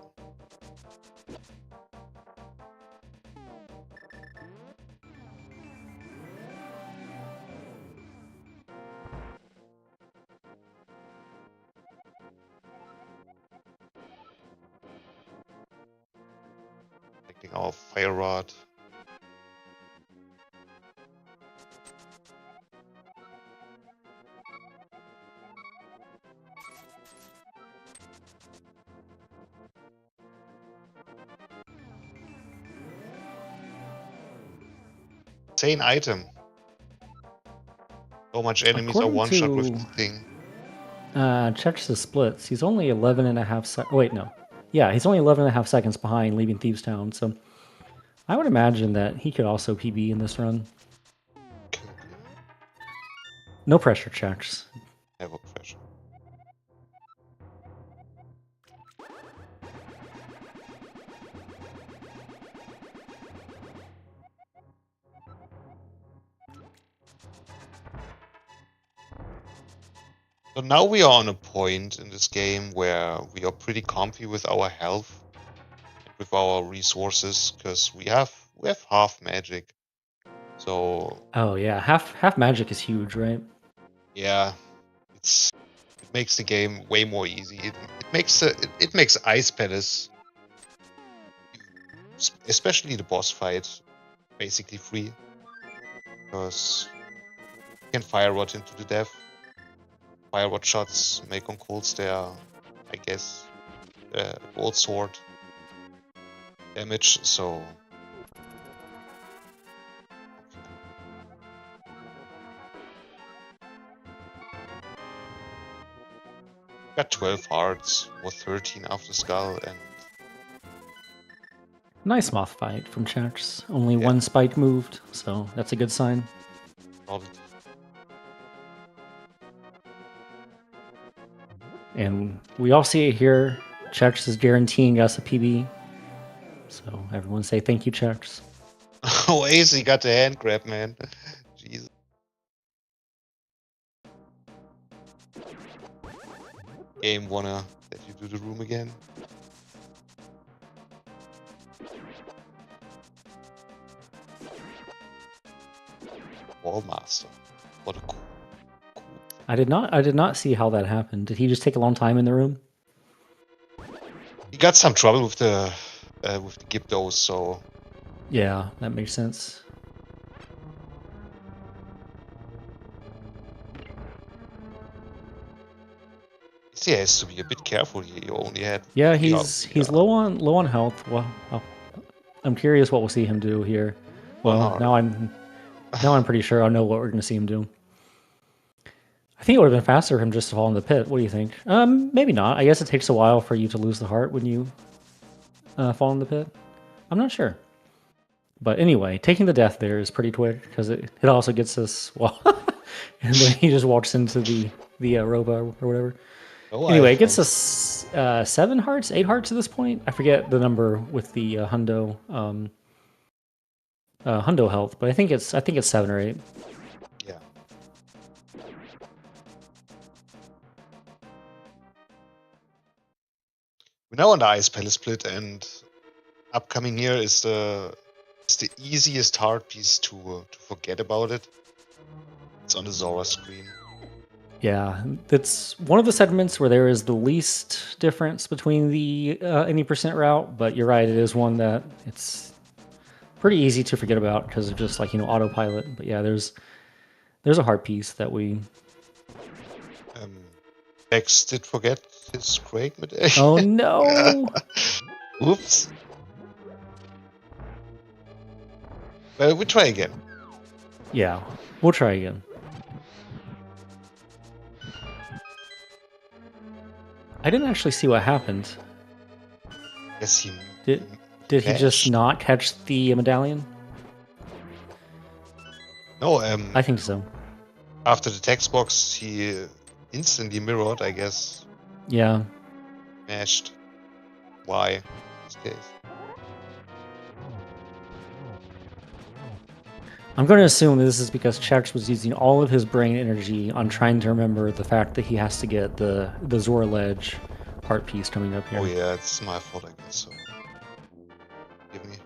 Taking our fire rod. Insane item. So much enemies are one shot with this thing. Chex' splits. He's only 11.5 seconds. Wait, no. Yeah, he's only 11.5 seconds behind leaving Thieves Town, so I would imagine that he could also PB in this run. No pressure, Chex. Never pressure. So now we are on a point in this game where we are pretty comfy with our health, with our resources, because we have half magic. So Oh yeah, half magic is huge, right? yeah, it makes the game way more easy. It makes Ice Palace, especially the boss fight, basically free, because you can fire rod into the death. Fire rod shots make on colds their, I guess, gold sword damage. So got 12 hearts or 13 after skull, and Nice moth fight from Chex. Only one spike moved, so that's a good sign. solid. And we all see it here. Chex is guaranteeing us a PB. So everyone say thank you, Chex. Oasis got the hand grab, man. Jesus. Game wanna let you do the room again? Wallmaster. What a cool. I did not see how that happened. Did he just take a long time in the room? He got some trouble with the Gyptos, so Yeah, that makes sense. He has to be a bit careful here. You only had Yeah, three he's low on health. Well, I'm curious what we'll see him do here. one Well, heart. now I'm pretty sure I know what we're going to see him do. I think it would have been faster for him just to fall in the pit. What do you think? Maybe not. I guess it takes a while for you to lose the heart when you fall in the pit. I'm not sure. But anyway, taking the death there is pretty quick because it also gets us well, and then he just walks into the robo or whatever. Oh, Anyway, it gets us 7 hearts, 8 hearts at this point. I forget the number with the hundo hundo health, but I think it's 7 or 8. Yeah. We're now on the Ice Palace split, and upcoming here is the easiest hard piece to forget about it. It's on the Zora screen. Yeah, it's one of the segments where there is the least difference between the any percent route, but you're right, it is one that it's pretty easy to forget about because of just like autopilot. But yeah, there's a hard piece that we. Bex did forget his Craig mid. Oh no! Oops. Well, we try again. Yeah, we'll try again. I didn't actually see what happened. Yes, he did he just not catch the medallion? No, I think so. After the text box, he instantly mirrored, I guess. Yeah. Mashed. Why? In this case. I'm going to assume this is because Chex was using all of his brain energy on trying to remember the fact that he has to get the Zora Ledge heart piece coming up here. Oh yeah, it's my fault, I guess. So, give me.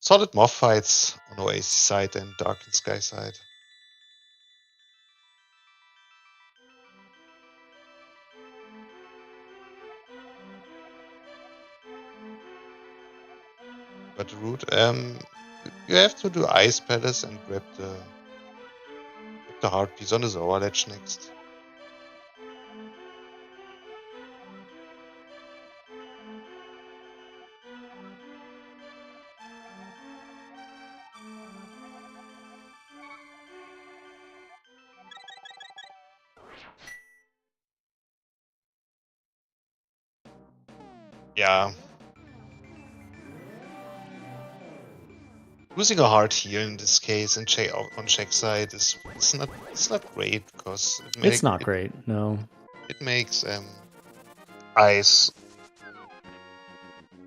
Solid mob fights on Oasis side and Darkened Sky side. But the route, you have to do Ice Palace and grab the heart piece on the Zora Ledge next. Yeah. Losing a heart here in this case and on check side is it's not great because it's not great. No. It makes ice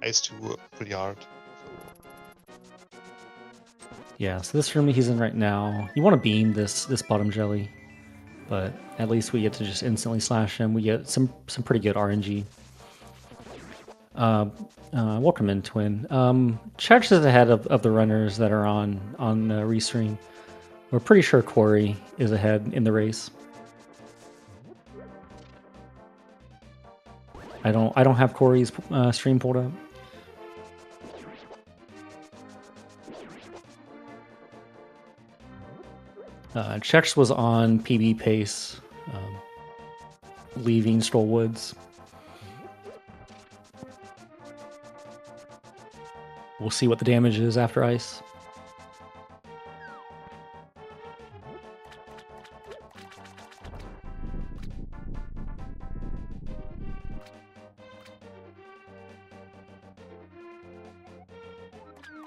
2 pretty hard. Yeah, so this room he's in right now, you want to beam this bottom jelly, but at least we get to just instantly slash him. We get some pretty good RNG. Welcome in, Twin. Chex is ahead of the runners that are on Restream. We're pretty sure Corey is ahead in the race. I don't have Corey's stream pulled up. Chex was on PB pace, leaving Stroll Woods. We'll see what the damage is after ice.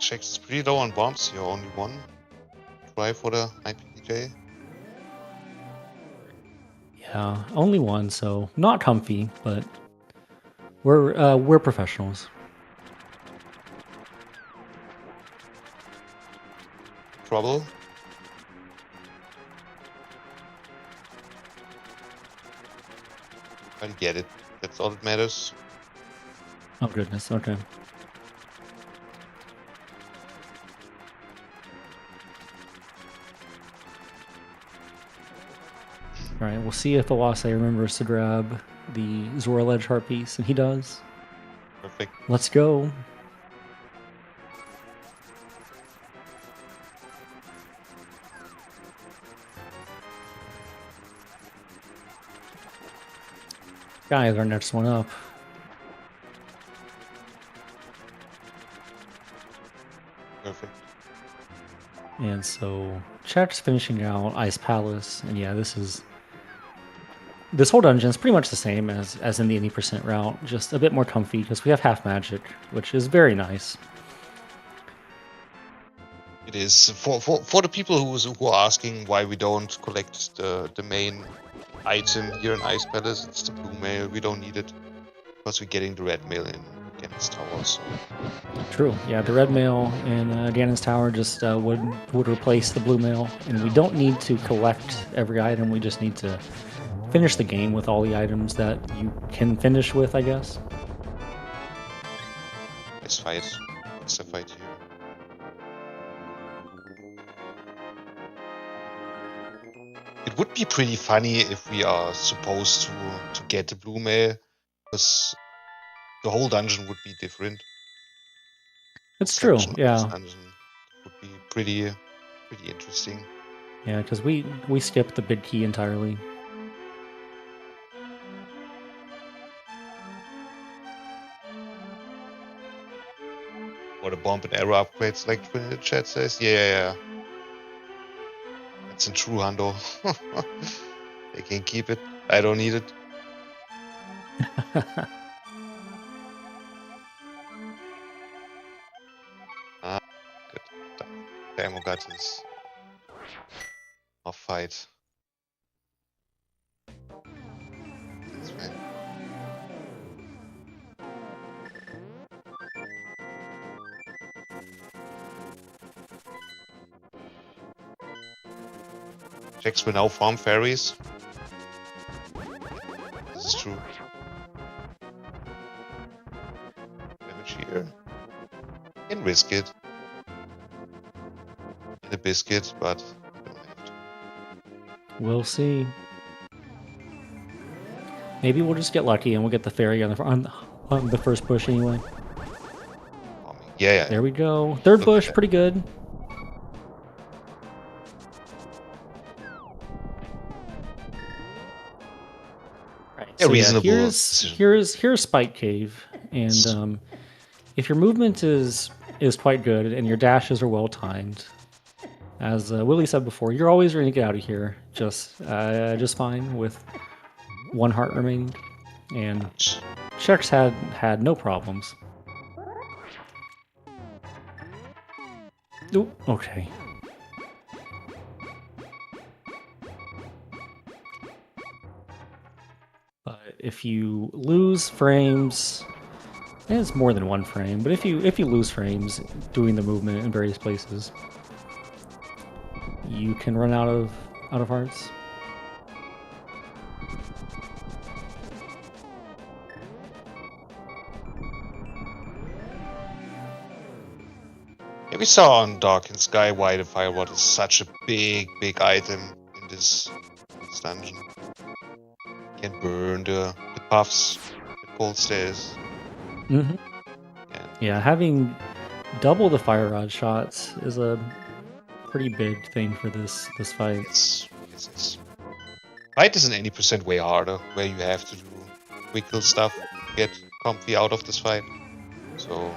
Chex is pretty low on bombs here, only one. Try for the IPJ. Yeah, only one, so not comfy, but we're professionals. Trouble. I get it. That's all that matters. Oh goodness, okay. Alright, we'll see if Awase remembers to grab the Zora Ledge heart piece, and he does. Perfect. Let's go. Sky is our next one up. Perfect. And so Check's finishing out Ice Palace, and yeah, this whole dungeon is pretty much the same as in the 80% route, just a bit more comfy because we have half magic, which is very nice. It is for the people who are asking why we don't collect the main item here in Ice Palace. It's the blue mail. We don't need it because we're getting the red mail in Ganon's Tower. So True, yeah, the red mail in Ganon's Tower just would replace the blue mail, and we don't need to collect every item. We just need to finish the game with all the items that you can finish with, I guess. let's fight. What's the fight here? It would be pretty funny if we are supposed to get the blue mail, because the whole dungeon would be different. It's true, Section of yeah. this dungeon would be pretty interesting. Yeah, because we skipped the big key entirely. Or the bomb and arrow upgrades, like when the chat says. Yeah. That's a true hundo. They can keep it. I don't need it. Good. Damo got his off fight. That's fine. Jax will now farm fairies. This is true. Damage here. Can risk it. In a biscuit, but we don't have to. We'll see. Maybe we'll just get lucky and we'll get the fairy on the first bush anyway. Farming. Yeah. There we go. Third Look bush, at that. pretty good. Right. Yeah, So reasonable yeah, decision. here's Spike Cave, and if your movement is quite good and your dashes are well timed, as Willie said before, you're always going to get out of here just fine with one heart remaining, and Chex had no problems. Ooh, okay. But if you lose frames, and it's more than one frame, but if you lose frames doing the movement in various places, you can run out of hearts. Yeah, we saw on Dark and Sky why the Fire Rod is such a big item in this dungeon. You can burn the buffs, the cold stairs. Mm-hmm. Yeah, having double the fire rod shots is a pretty big thing for this fight. Yes. Fight is an 80% way harder, where you have to do wiggle stuff to get comfy out of this fight. So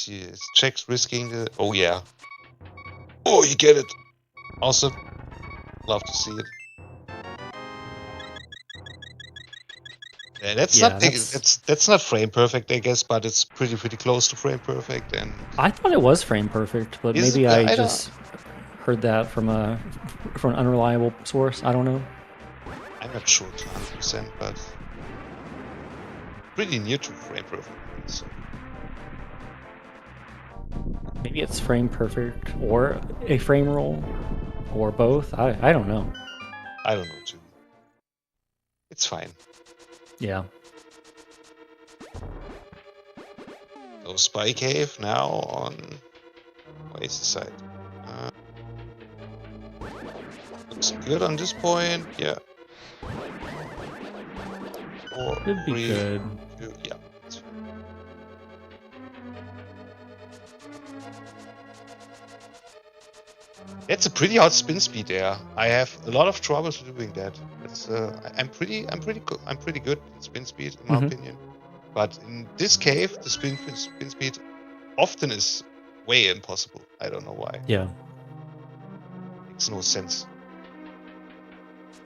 is Chex risking the... Oh yeah. Oh, you get it. Awesome. Love to see it. Yeah, that's not frame perfect, I guess, but it's pretty close to frame perfect. And I thought it was frame perfect, but maybe I just heard that from an unreliable source. I don't know. I'm not sure to 100%, but pretty near to frame perfect. So. Maybe it's frame perfect or a frame roll or both. I don't know. I don't know too. It's fine. Yeah. So Spy Cave now on Oasis side. Looks good on this point, yeah. Could be good. Yeah, that's fine. It's a pretty hot spin speed there. I have a lot of troubles doing that. It's I'm pretty good at spin speed in my opinion. But in this cave, the spin speed often is way impossible. I don't know why. Yeah. Makes no sense.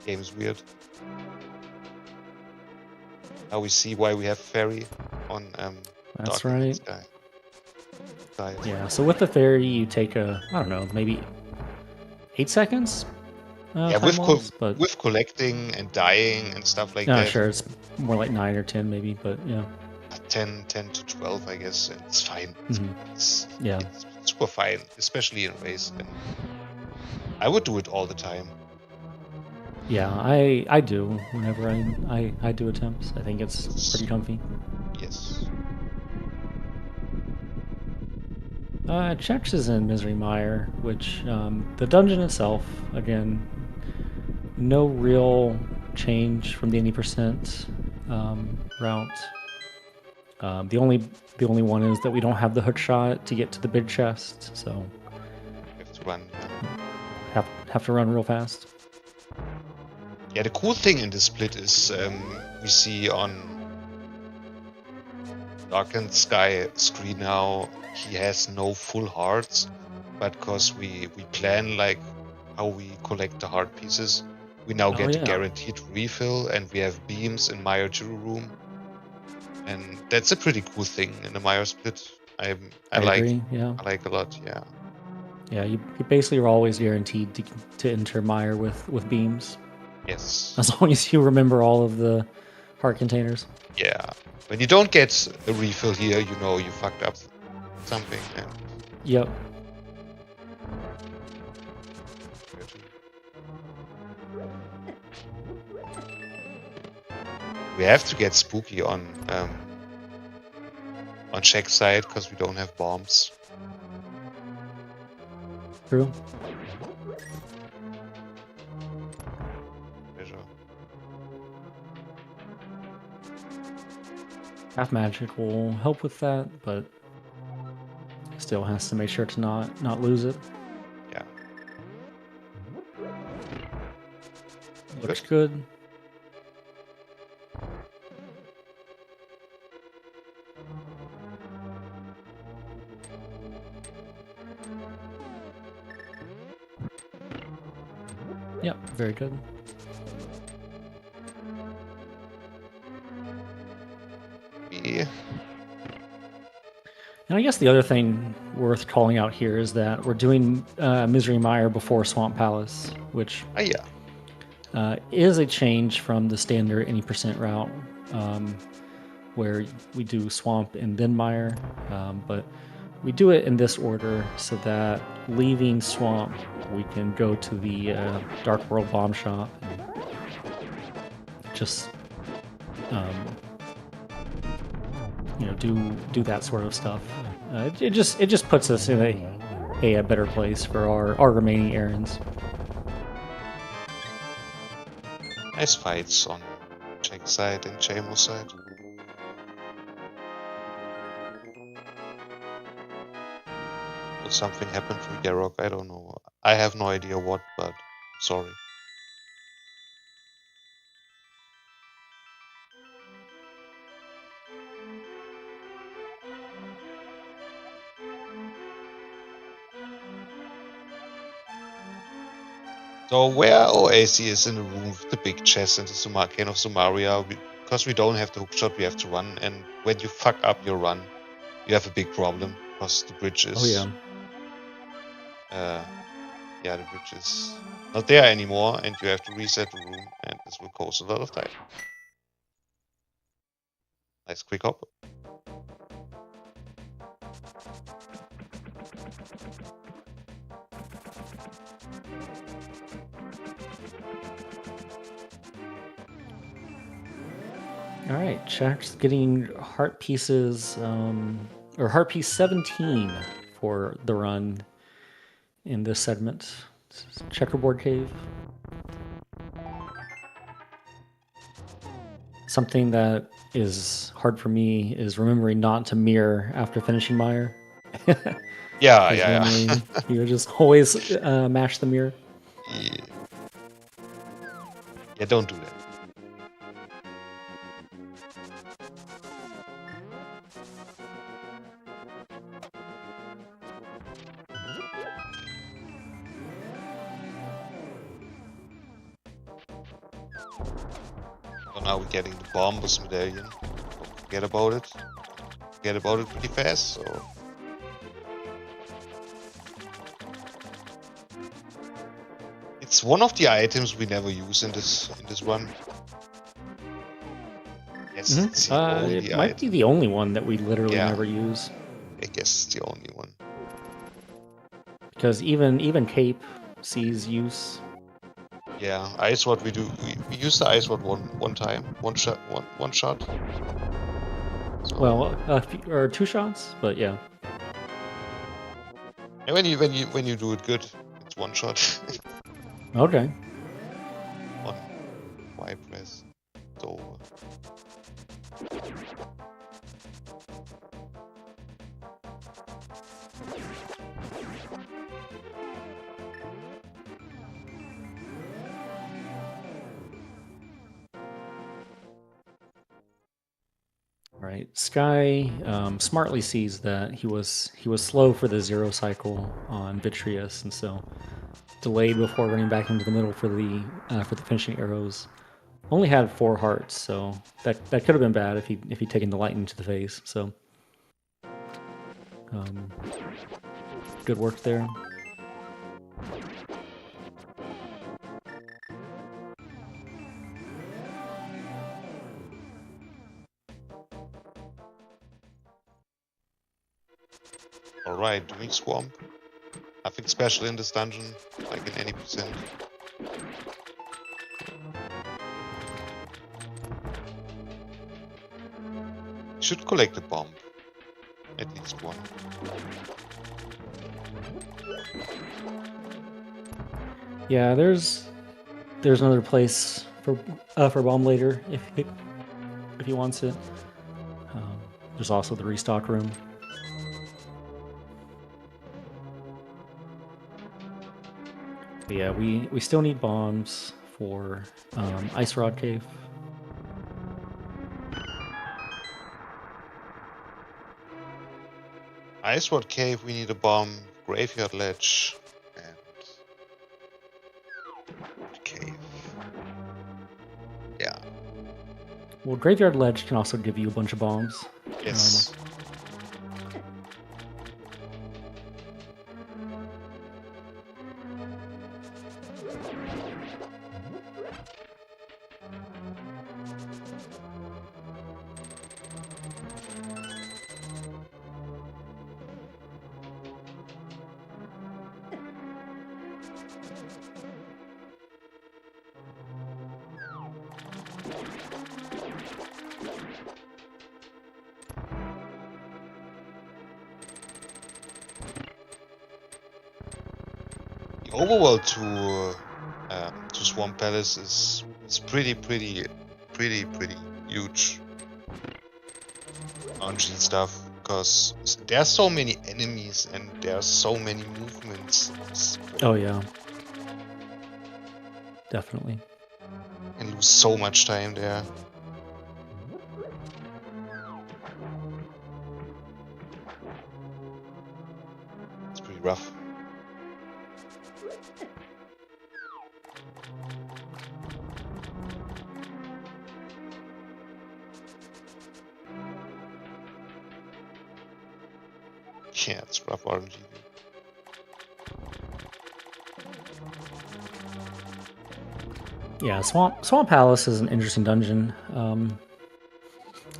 Game is weird. Now we see why we have fairy on That's Dark and right. Sky. Yeah, so with the fairy, you take I don't know, maybe 8 seconds? Yeah, time loss, but with collecting and dying and stuff like no, that. sure, it's more like 9 or 10 maybe, but yeah. 10 to 12, I guess, and it's fine. It's super fine, especially in race. And I would do it all the time. Yeah, I do whenever I do attempts. I think it's pretty comfy. Yes. Chex is in Misery Mire, which the dungeon itself, again, no real change from the 80% route. The only one is that we don't have the hook shot to get to the big chest, so You have to run. have to run real fast. Yeah, the cool thing in this split is we see on Dark and Sky screen now he has no full hearts, but because we plan like how we collect the heart pieces, we now get a guaranteed refill, and we have beams in Mire 2 room, and that's a pretty cool thing in the Mire split. I like agree, yeah. I like a lot, yeah. Yeah, you basically are always guaranteed to enter Mire with beams. Yes. As long as you remember all of the heart containers. Yeah. When you don't get a refill here, you know you fucked up something. And yep. we have to get spooky on check side because we don't have bombs. True. Half magic will help with that, but still has to make sure to not lose it. Yeah. Looks good. Yep, very good. Yeah. And I guess the other thing worth calling out here is that we're doing Misery Mire before Swamp Palace, which is a change from the standard 80% route, where we do Swamp and then Mire, but we do it in this order so that leaving Swamp, we can go to the Dark World Bomb Shop and just do that sort of stuff. It just puts us in a better place for our remaining errands. Nice fights on check side and Chamo side. Will something happen to Garrock? I don't know. I have no idea what, but sorry. So where Oasis is in the room with the big chest and the Cane of Sumaria, because we don't have the hookshot, we have to run, and when you fuck up your run, you have a big problem, because the bridge is... Oh yeah, the bridge is not there anymore, and you have to reset the room, and this will cost a lot of time. Nice quick hop. All right, Jack's getting heart pieces, or heart piece 17 for the run in this segment. Checkerboard Cave. Something that is hard for me is remembering not to mirror after finishing Mire. Yeah, Because yeah, normally you would just always mash the mirror. yeah. Yeah, don't do that. So now we're getting the Bombus medallion. Don't forget about it. Forget about it pretty fast, so... It's one of the items we never use in this run. Yes, it's the only It might be item. the only one that we literally Yeah. never use. I guess it's the only one. Because even Cape sees use. Yeah, Ice Rod we do. We use the Ice Rod one time, one shot. So, Well, or 2 shots, but yeah. and when you do it good, it's one shot. Okay. One Y press. It's over. Right. Sky smartly sees that he was slow for the 0 cycle on Vitreous, and so delayed before running back into the middle for the finishing arrows. Only had 4 hearts, so that could have been bad if he'd taken the lightning to the face. So good work there. Alright, doing Swamp. Nothing special in this dungeon, like in any percent. Should collect a bomb. At least one. Yeah, there's another place for bomb later if he wants it. There's also the restock room. But yeah, we still need bombs for Ice Rod Cave. Ice Rod Cave, we need a bomb. Graveyard Ledge. And... Cave. Yeah. Well, Graveyard Ledge can also give you a bunch of bombs. Yes. The overworld to Swamp Palace is pretty huge. Dungeon stuff, because there's so many enemies and there's so many movements. Oh yeah, definitely. And lose so much time there. It's pretty rough. Yeah, it's rough RNG. Yeah, Swamp Palace is an interesting dungeon.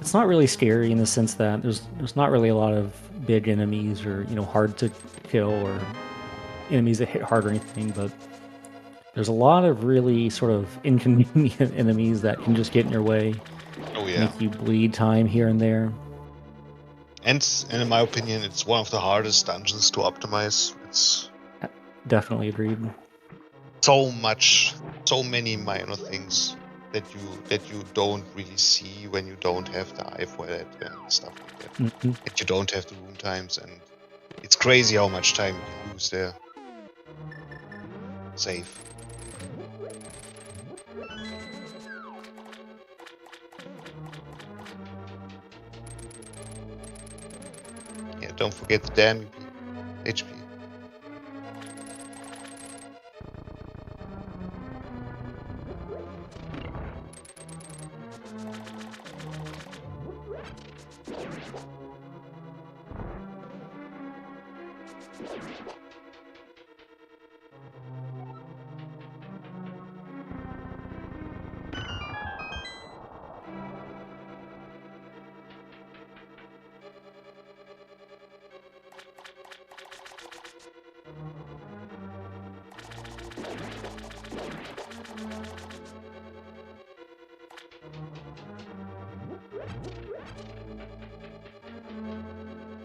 It's not really scary in the sense that there's not really a lot of big enemies or hard to kill or enemies that hit hard or anything, but there's a lot of really sort of inconvenient enemies that can just get in your way, Oh yeah. make you bleed time here and there. And in my opinion, it's one of the hardest dungeons to optimize. It's Definitely agreed. so many minor things that you don't really see when you don't have the eye for it and stuff like that. Mm-hmm. And you don't have the room times, and It's crazy how much time you can lose there. Save. Yeah, don't forget the damn HP.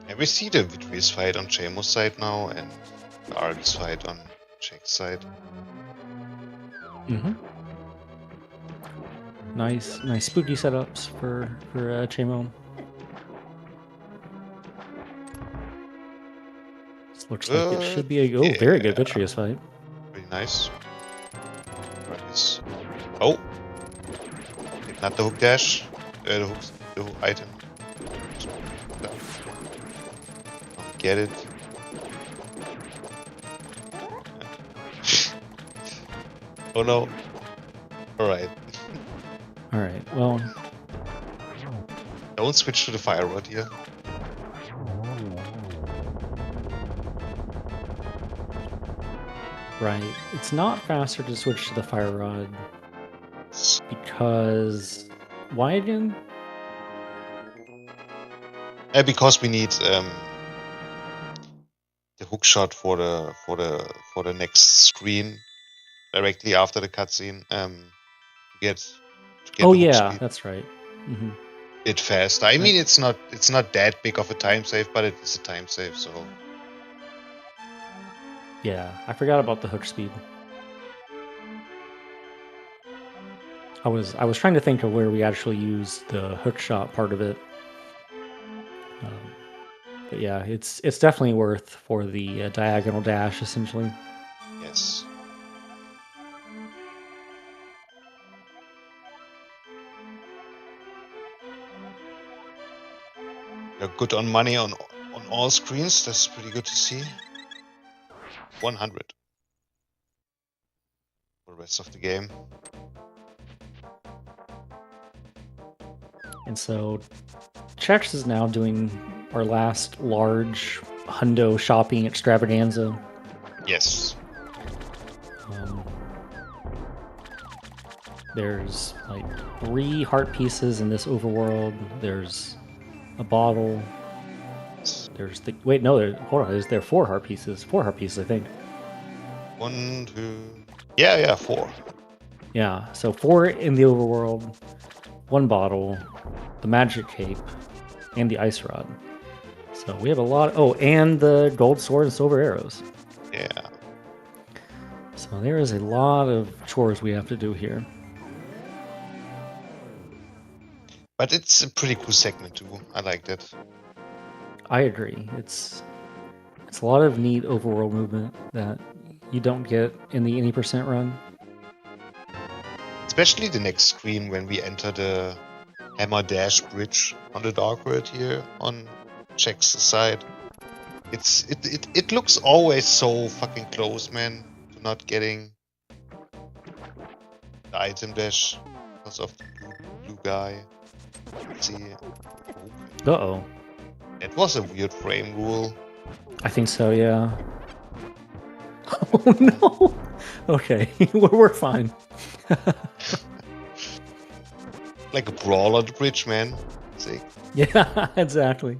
And we see the Vitreous fight on Chemo's side now, and the Argus fight on Jack's side. Mm-hmm. Nice spooky setups for Chemo. This looks like it should be a very good Vitreous fight. Pretty nice. Argus. Oh! Not the hook dash. The hook item. Get it. Oh no. Alright. Alright, well... Don't switch to the fire rod here. Right. It's not faster to switch to the fire rod because... Why again? Because we need the hook shot for the next screen directly after the cutscene. To get Oh the hook yeah, speed that's right. Mm-hmm. bit fast. I mean, it's not that big of a time save, but it is a time save. So Yeah, I forgot about the hook speed. I was trying to think of where we actually used the hook shot part of it. But yeah, it's definitely worth for the diagonal dash, essentially. yes. You're good on money on all screens. That's pretty good to see. 100 for the rest of the game. And so Chex is now doing our last large hundo shopping extravaganza. Yes. There's like 3 heart pieces in this overworld. There's a bottle. There's the hold on. There 4 heart pieces. 4 heart pieces, I think. 1, 2. Yeah, 4. Yeah, so 4 in the overworld, 1 bottle, the magic cape, and the ice rod. So we have a lot. Oh, and the gold sword and silver arrows. Yeah. So there is a lot of chores we have to do here. But it's a pretty cool segment too. I like that. I agree. It's a lot of neat overworld movement that you don't get in the any percent run. Especially the next screen when we enter the Hammer Dash bridge on the Dark World here on Jack's side. It looks always so fucking close, man, to not getting the item dash because of the blue guy. Let's see. Uh-oh. It was a weird frame rule. I think so, yeah. Oh no! Okay, we're fine. Like a brawl on the bridge, man. Sick. Yeah, exactly.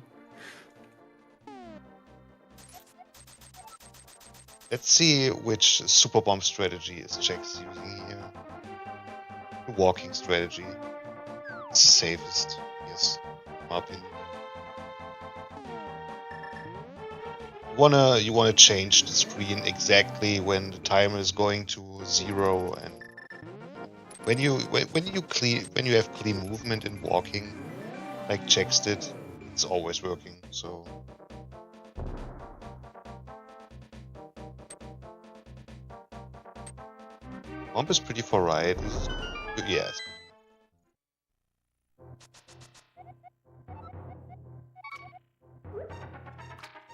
Let's see which super bomb strategy is Jack's using here. The walking strategy. It's the safest, yes, in my opinion. You wanna change the screen exactly when the timer is going to 0, and when you have clean movement in walking, like Jack's did, it's always working. So Bump is pretty far right. Yes.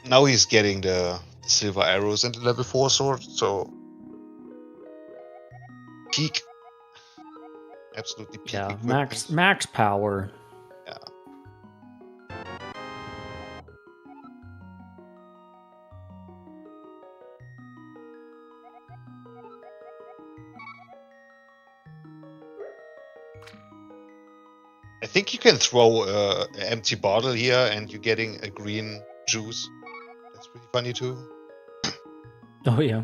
Now he's getting the silver arrows and the level 4 sword, so peak. Absolutely peak Yeah, equipment. max power. Yeah. I think you can throw an empty bottle here and you're getting a green juice. That's pretty funny too. Oh yeah.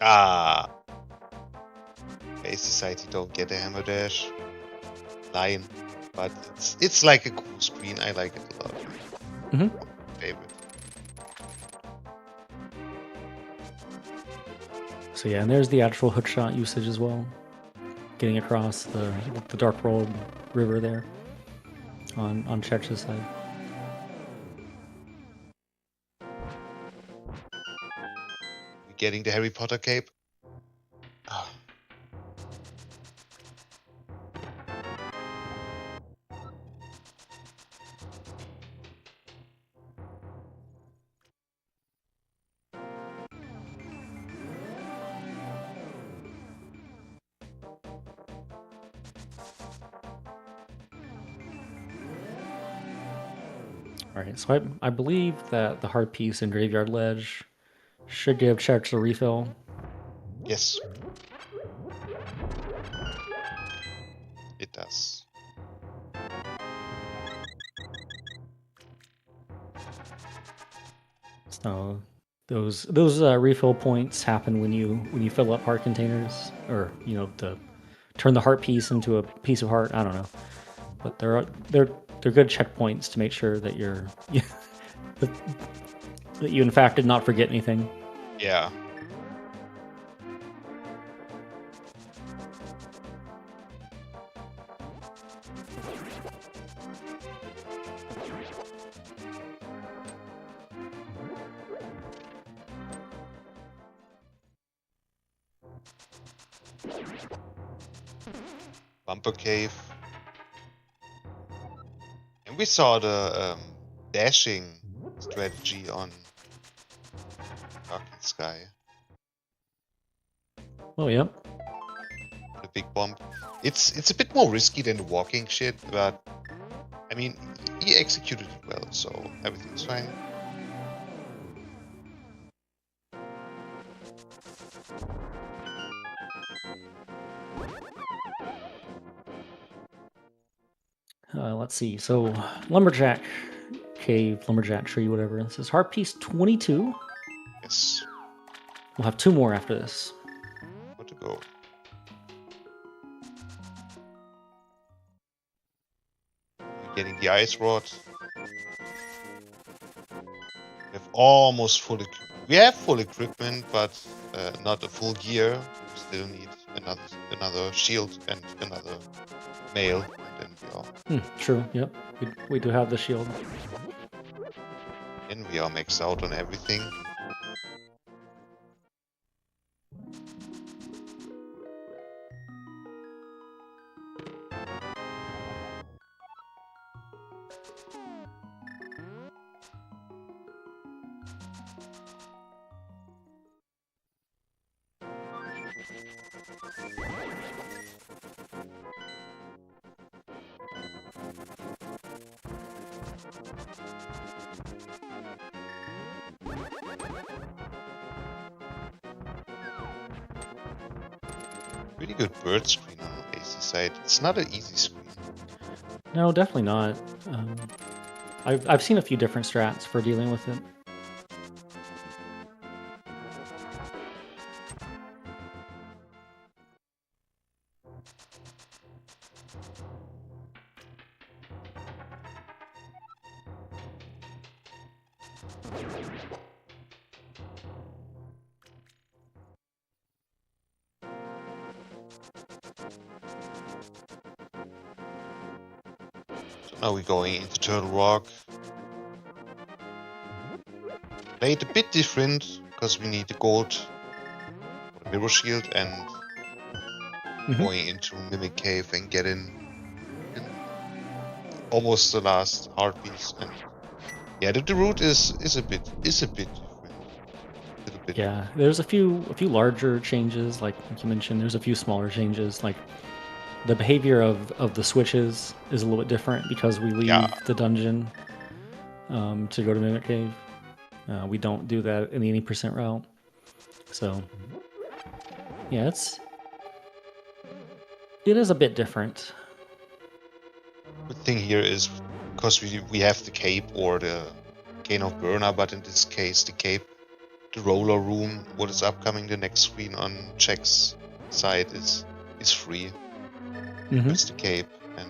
Ah. Base Society don't get a hammer dash line, but it's like a cool screen. I like it a lot. Mm-hmm. Favorite. So yeah, and there's the actual hookshot usage as well. Getting across the Dark World River there on Chech's side. We're getting the Harry Potter cape. Ah. Alright, so I believe that the heart piece and Graveyard Ledge should give Chech a refill. Yes. It does. So those refill points happen when you fill up heart containers, or to turn the heart piece into a piece of heart. I don't know, but they're good checkpoints to make sure that that you in fact did not forget anything. Yeah. Bumper cave. And we saw the dashing strategy on Dark and Sky. Oh yep. The big bump. It's a bit more risky than the walking shit, but I mean, he executed it well, so everything's fine. Let's see. So lumberjack cave, lumberjack tree, whatever. This is heart piece 22. Yes. We'll have 2 more after this. What to go? We're getting the ice rod. We have almost full. We have full equipment, but not a full gear. We still need another shield and another mail, and then we are. True. Yep. We do have the shield. Then we are maxed out on everything. Pretty good bird screen on the AC side. It's not an easy screen. No, definitely not. I've seen a few different strats for dealing with it. So now we're going into Turtle Rock. Play it a bit different because we need the gold for the mirror shield and going into Mimic Cave and getting in almost the last hard piece. And yeah, the route is a bit different. A little bit. Yeah, there's a few larger changes, like you mentioned. There's a few smaller changes, like the behavior of the switches is a little bit different because we leave the dungeon to go to Mimic Cave. We don't do that in the 80% route. So yeah, it is a bit different. Good thing here is because we have the cape or the Cane of Burner, but in this case the cape, the roller room, what is upcoming the next screen on Jack's side is free. It's the cape and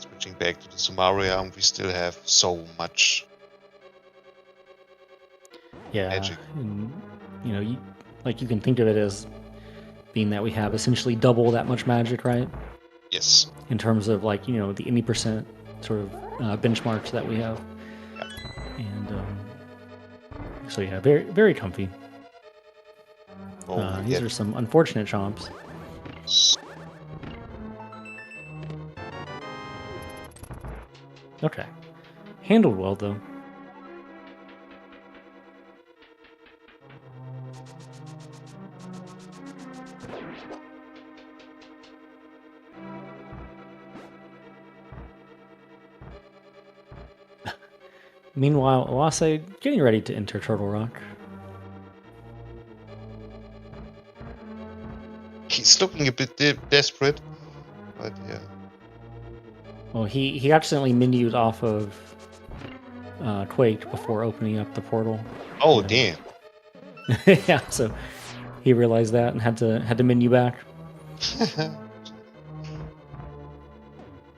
switching back to the Sumarium, we still have so much magic. And you can think of it as being that we have essentially double that much magic, right? Yes. In terms of the 80% sort of benchmarks that we have. And so yeah, very, very comfy. These are some unfortunate chomps. Okay. Handled well, though. Meanwhile, Oase getting ready to enter Turtle Rock. He's looking a bit desperate, but yeah. Well, he accidentally menued off of Quake before opening up the portal. Oh, damn. Yeah, so he realized that and had to menu back.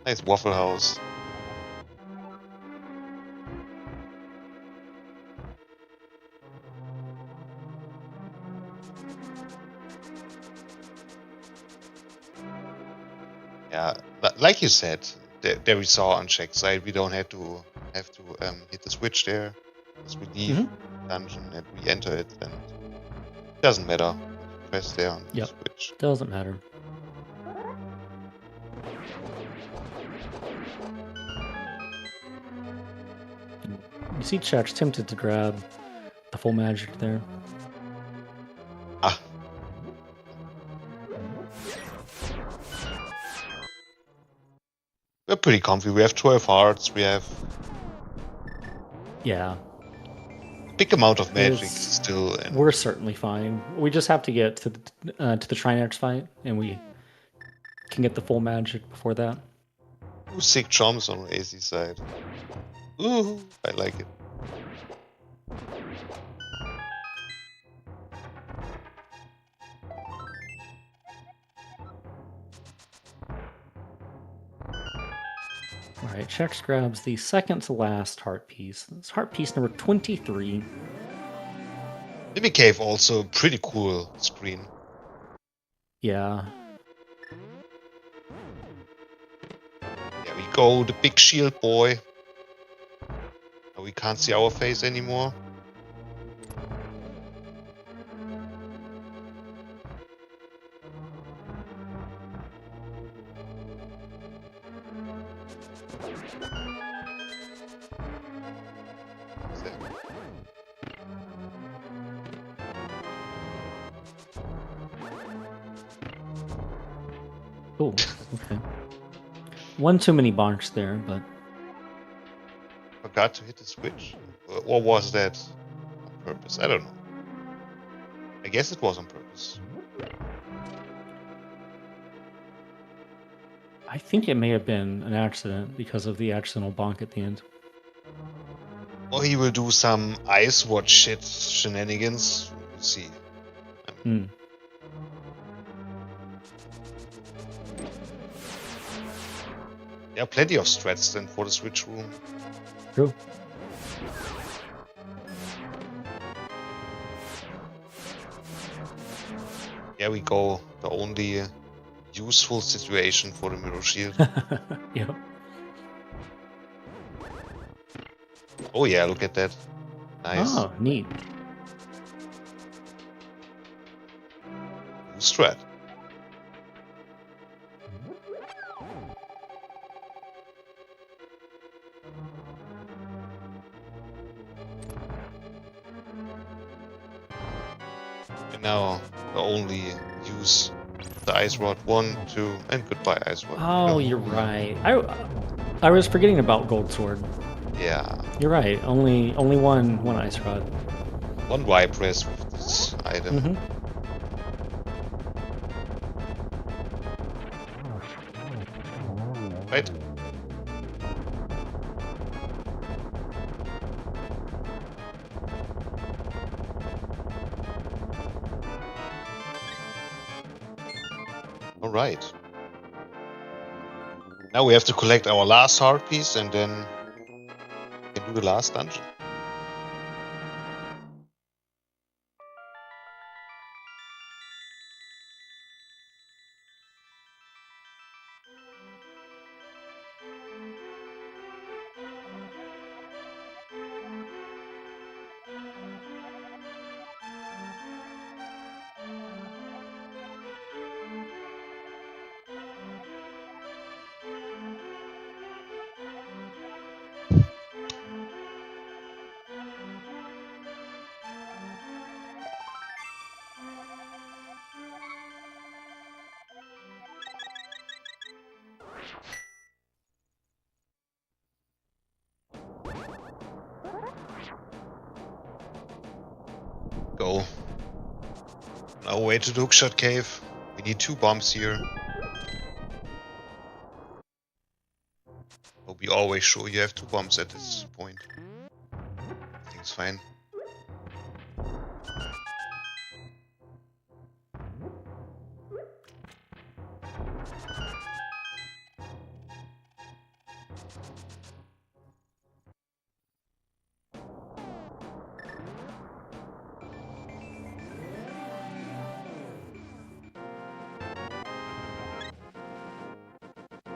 Nice Waffle House. Yeah, like you said, there we saw on Jack's side, we don't have to hit the switch there, because we leave the dungeon and we enter it, and it doesn't matter. Press there on the switch. Doesn't matter. You see Chuck's tempted to grab the full magic there. We're pretty comfy. We have 12 hearts. We have a big amount of magic still. And we're certainly fine. We just have to get to the Trinex fight, and we can get the full magic before that. 2 sick chomps on AC side. Ooh, I like it. Alright, Chex grabs the second to last heart piece. It's heart piece number 23. Mimic Cave also pretty cool screen. Yeah. There we go, the big shield boy. Now we can't see our face anymore. Oh, okay. One too many bonks there, but... Forgot to hit the switch? Or was that on purpose? I don't know. I guess it was on purpose. I think it may have been an accident because of the accidental bonk at the end. Or he will do some Ice Watch shit shenanigans. We'll see. Mm. There are plenty of strats then for the switch room. True. There we go. The only useful situation for the mirror shield. Yep. Oh yeah, look at that. Nice. Oh, neat. New strat. And now the only use the ice rod 1, 2, and goodbye ice rod. Oh, you're right. I was forgetting about Gold Sword. Yeah. You're right. Only one ice rod. One Y press with this item. Mm-hmm. Right? Alright. Now we have to collect our last heart piece and then we can do the last dungeon. Go. Now way to the hookshot cave. We need 2 bombs here. But be always sure you have 2 bombs at this point. Everything's fine.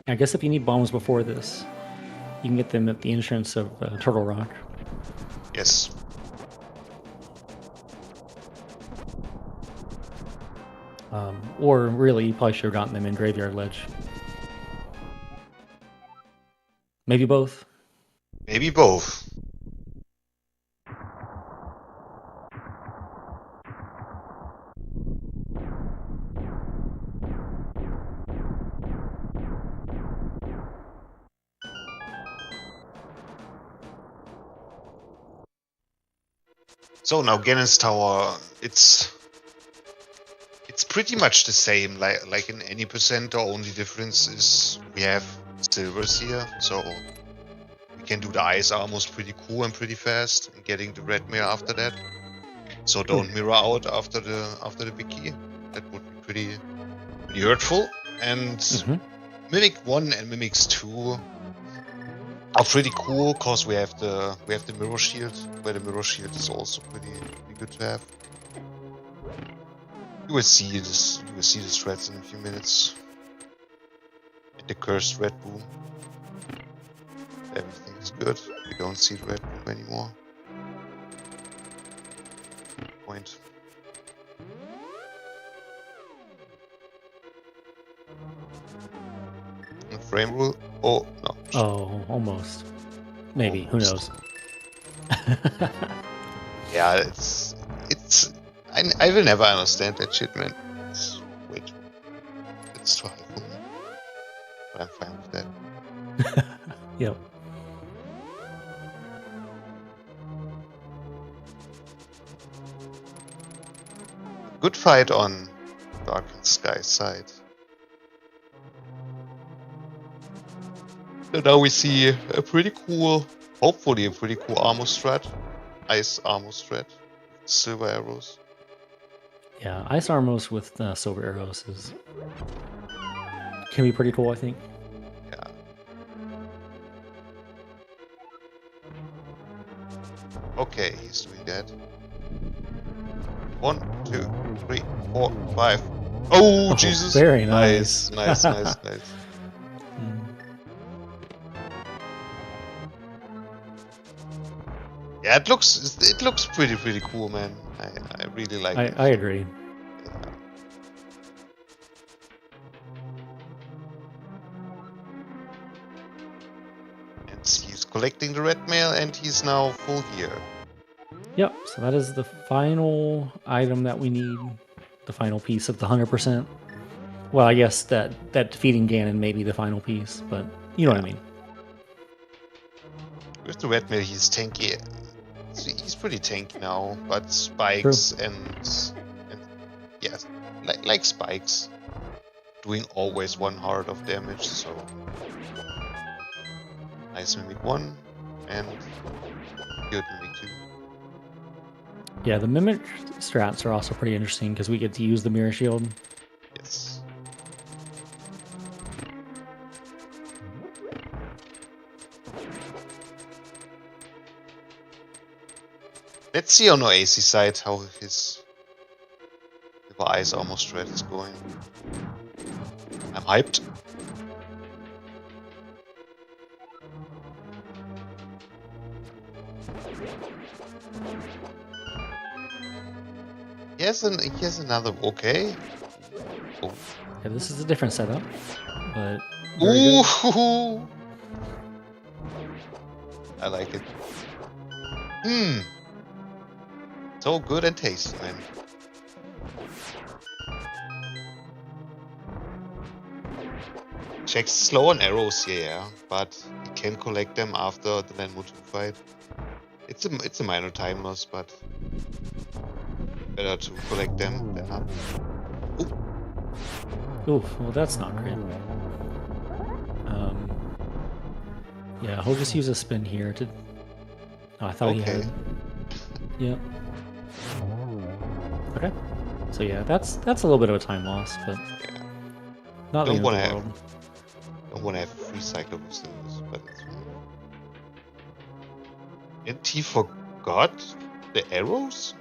I guess if you need bombs before this, you can get them at the entrance of Turtle Rock. Yes. Or really, you probably should have gotten them in Graveyard Ledge. Maybe both. Maybe both. So now Ganon's Tower, it's pretty much the same, like in any percent. The only difference is we have silvers here, so we can do the ice armors pretty cool and pretty fast, and getting the red mirror after that. So don't mirror out after the big key. That would be pretty hurtful. And Mimic 1 and Mimics 2 are pretty cool because we have the mirror shield, where the mirror shield is also pretty good to have. You will see this. You will see the threads in a few minutes. And the cursed red boom. Everything is good. We don't see the red boom anymore. Point. And frame rule. Oh no. Oh, almost. Maybe. Who knows? Yeah, it's. I will never understand that shit, man. It's way too. It's too high for me. But I'm fine with that. Yep. Good fight on Dark and Sky's side. So now we see a pretty cool, hopefully a pretty cool armor strat. Ice armor strat. Silver arrows. Yeah, ice armors with silver arrows can be pretty cool, I think. Yeah. Okay, he's doing that. 1, 2, 3, 4, 5. Oh, Jesus! Very Nice, nice. nice, nice, nice. Yeah, it looks pretty cool, man. I really like it. I agree. Yeah. And he's collecting the red mail, and he's now full here. Yep, so that is the final item that we need. The final piece of the 100%. Well, I guess that defeating Ganon may be the final piece, but you know what I mean. With the red mail, he's tanky. He's pretty tanky now, but spikes and yes, like spikes, doing always 1 heart of damage. So nice mimic 1 and good mimic 2. Yeah, the mimic strats are also pretty interesting because we get to use the mirror shield. Yes. Let's see on Oasis side how his ice almost red is going. I'm hyped. He has another okay. Oh. Yeah, this is a different setup, but very good. Ooh! I like it. So good and tasty, man. Checks slow on arrows, yeah, but he can collect them after the Lanmutu fight. It's a minor time loss, but better to collect them than not. Oof, well that's not great. Yeah, he'll just use a spin here to... Oh, I thought he had... Yep. Okay. So yeah, that's a little bit of a time loss, but not the end of the world. Don't want to have free cycle with this, but it's fine. And he forgot the arrows?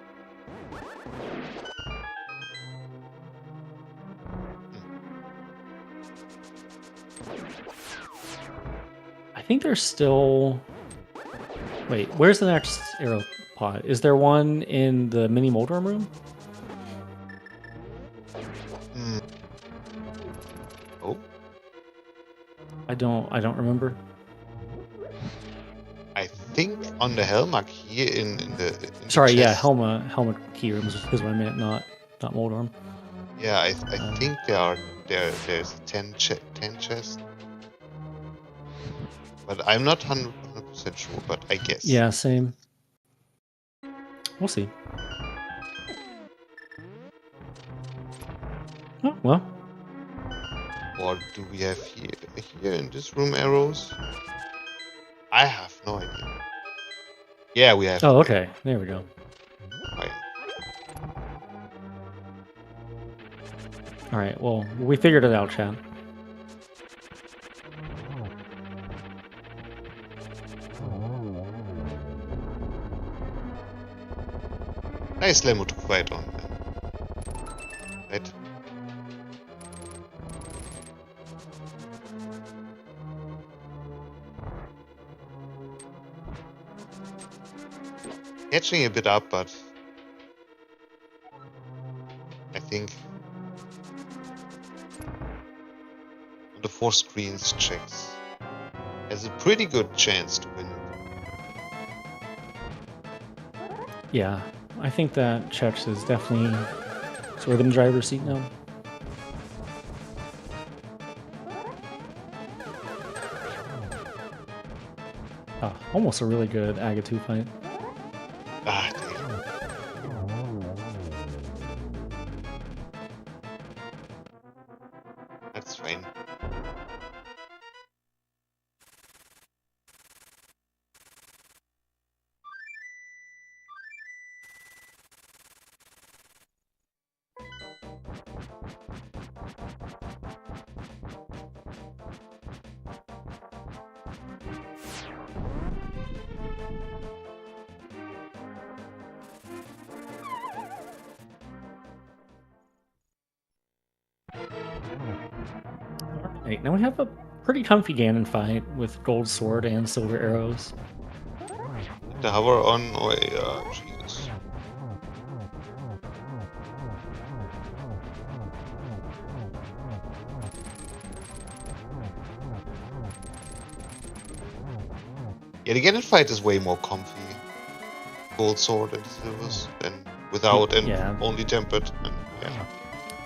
I think there's still... Wait, where's the next arrow pod? Is there one in the mini Moldrum room? Oh. I don't remember. I think on the Helmak here in the Sorry, the yeah, chest. Helmet key rooms is what I meant, not Moldrum. Yeah, I think there's 10 chests. But I'm not 100% sure, but I guess. Yeah, same. We'll see. Oh, well. What do we have here in this room arrows? I have no idea. Yeah, we have. Oh, okay. There we go. Fine. All right. Well, we figured it out, Chad. Nice Lemon to fight on. Right. Catching a bit up, but I think on the 4 screens checks has a pretty good chance to win. Yeah, I think that Chex is definitely sort of in the driver's seat now. Almost a really good Agatu fight. Ah, damn. That's fine. Right, now we have a pretty comfy Ganon fight with gold sword and silver arrows. The hover on. Oh, yeah, Jesus. Yeah, the Ganon fight is way more comfy. Gold sword and silvers than without and Yeah. only tempered. And, yeah.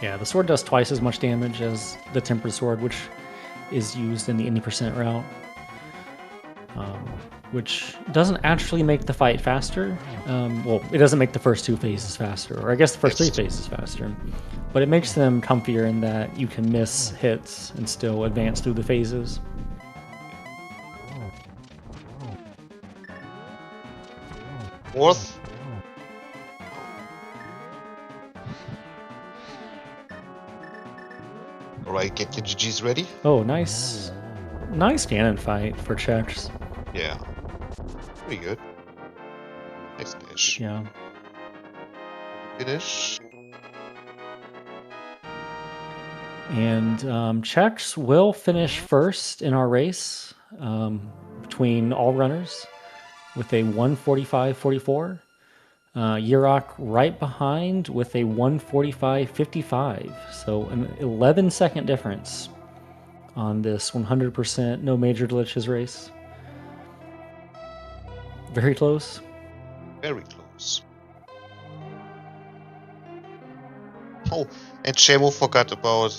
Yeah, the sword does twice as much damage as the tempered sword, which is used in the 80% route. Which doesn't actually make the fight faster. Well, it doesn't make the first two phases faster, or I guess the first three phases faster. But it makes them comfier in that you can miss hits and still advance through the phases. Fourth. Alright, get your GGs ready. Oh, nice. Nice Ganon fight for checks. Yeah. Pretty good. Nice dash. Yeah. Finish. And checks will finish first in our race between all runners with a 145.44. Yurok right behind with a 145.55. So an 11-second difference on this 100% no major glitches race. Very close. Very close. Oh, and Shemo forgot about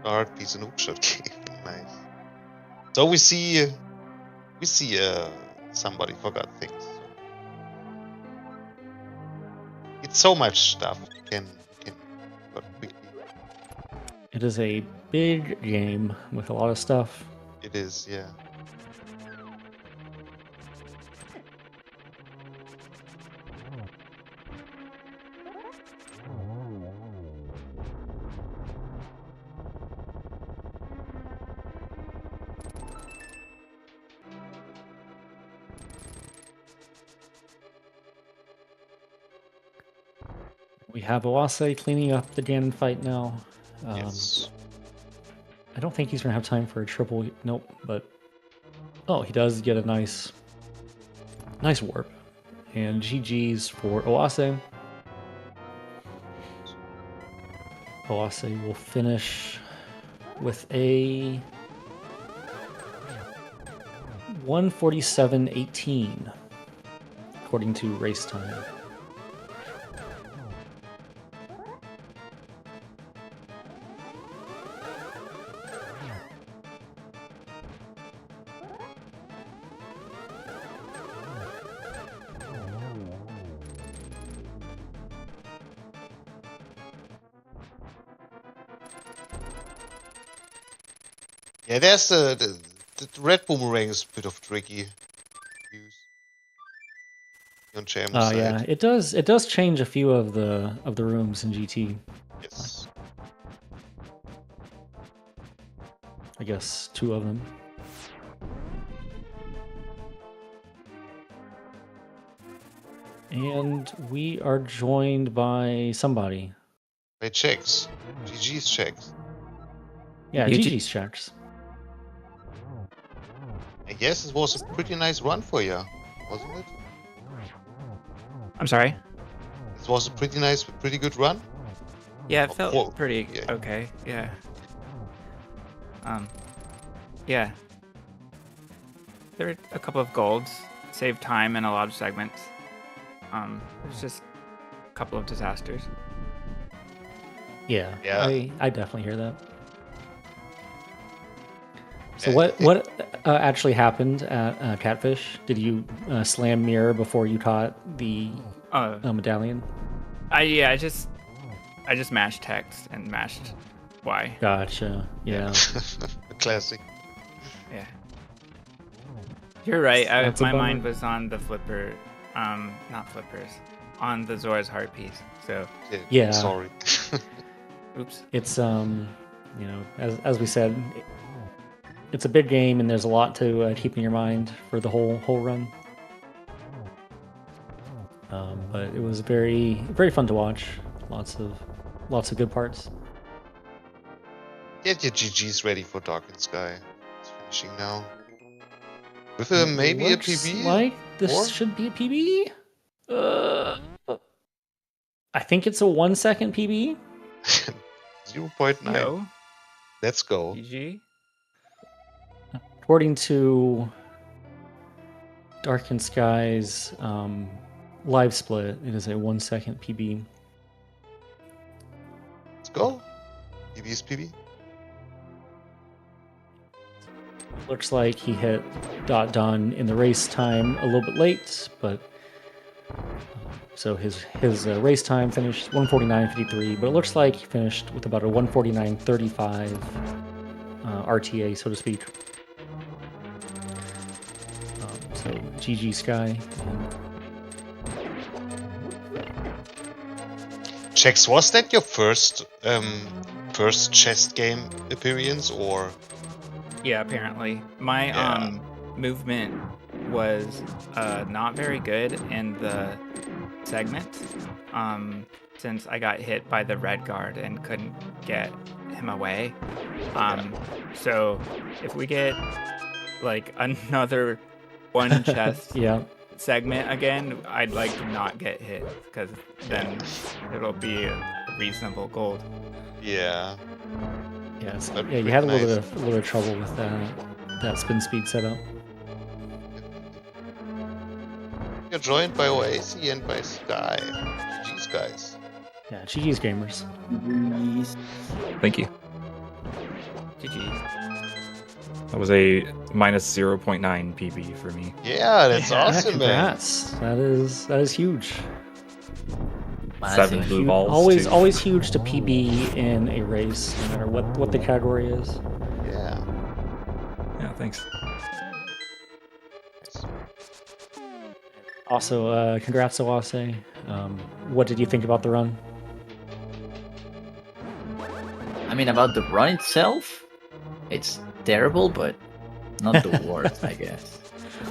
the hard piece in Hookshot game. Nice. So we see somebody forgot things. It's so much stuff can but quickly. It is a big game with a lot of stuff. It is, yeah. We have Oase cleaning up the Ganon fight now. Yes. I don't think he's going to have time for a triple. Nope, but... Oh, he does get a nice warp. And GG's for Oase. Oase will finish with a 147.18, according to race time. Yeah, there's the red boomerang is a bit of tricky to use. On Shamo's side. Yeah, it does change a few of the rooms in GT. Yes. I guess 2 of them. And we are joined by somebody. They checks. GG's checks. Yeah, GG. GG's checks. I guess it was a pretty nice run for you, wasn't it? I'm sorry. It was a pretty good run. Yeah, it Oh, felt whoa. pretty Yeah. okay. Yeah. Yeah. There were a couple of golds, saved time in a lot of segments. It was just a couple of disasters. Yeah, Yeah. I definitely hear that. So Yeah, what actually happened at Catfish? Did you slam mirror before you caught the medallion? I just mashed text and mashed Y. Gotcha. Yeah. A classic. Yeah. You're right. That's a My bummer. mind was on the flipper, not flippers, on the Zora's heart piece. So, Yeah. Sorry. oops. It's you know, as we said, it's a big game and there's a lot to keep in your mind for the whole run. But it was very fun to watch. Lots of good parts. Get your GGs ready for Dark and Sky. It's finishing now. With It maybe a looks PB? like this Or? should be a PB. I think it's a 1 second PB. 0.9. Yo, Let's go. GG. According to Dark and Sky's live split, it is a 1 second PB. Let's go. PB is PB. Looks like he hit done in the race time a little bit late, but so his race time finished 149.53, but it looks like he finished with about a 149.35 RTA, so to speak. So GG Sky. Chex, was that your first chest game appearance, or? Yeah, apparently. My Yeah. movement was not very good in the segment. Since I got hit by the red guard and couldn't get him away. So if we get like another one chest Yeah. segment again, I'd like to not get hit, because then it'll be a reasonable gold. Yeah. Yes. That'd be Yeah, you pretty had a nice. little bit of trouble with that spin speed setup. You're joined by Oasis and by Sky. GG's, guys. Yeah, GG's gamers. Thank you. GG. That was a minus 0.9 PB for me. Yeah, that's Yeah, awesome, man. Congrats. That is huge. 7 blue balls. too. Always huge to PB in a race, no matter what the category is. Yeah. Yeah, thanks. Also, congrats Owase. What did you think about the run? I mean, about the run itself, it's terrible, but not the worst, I guess.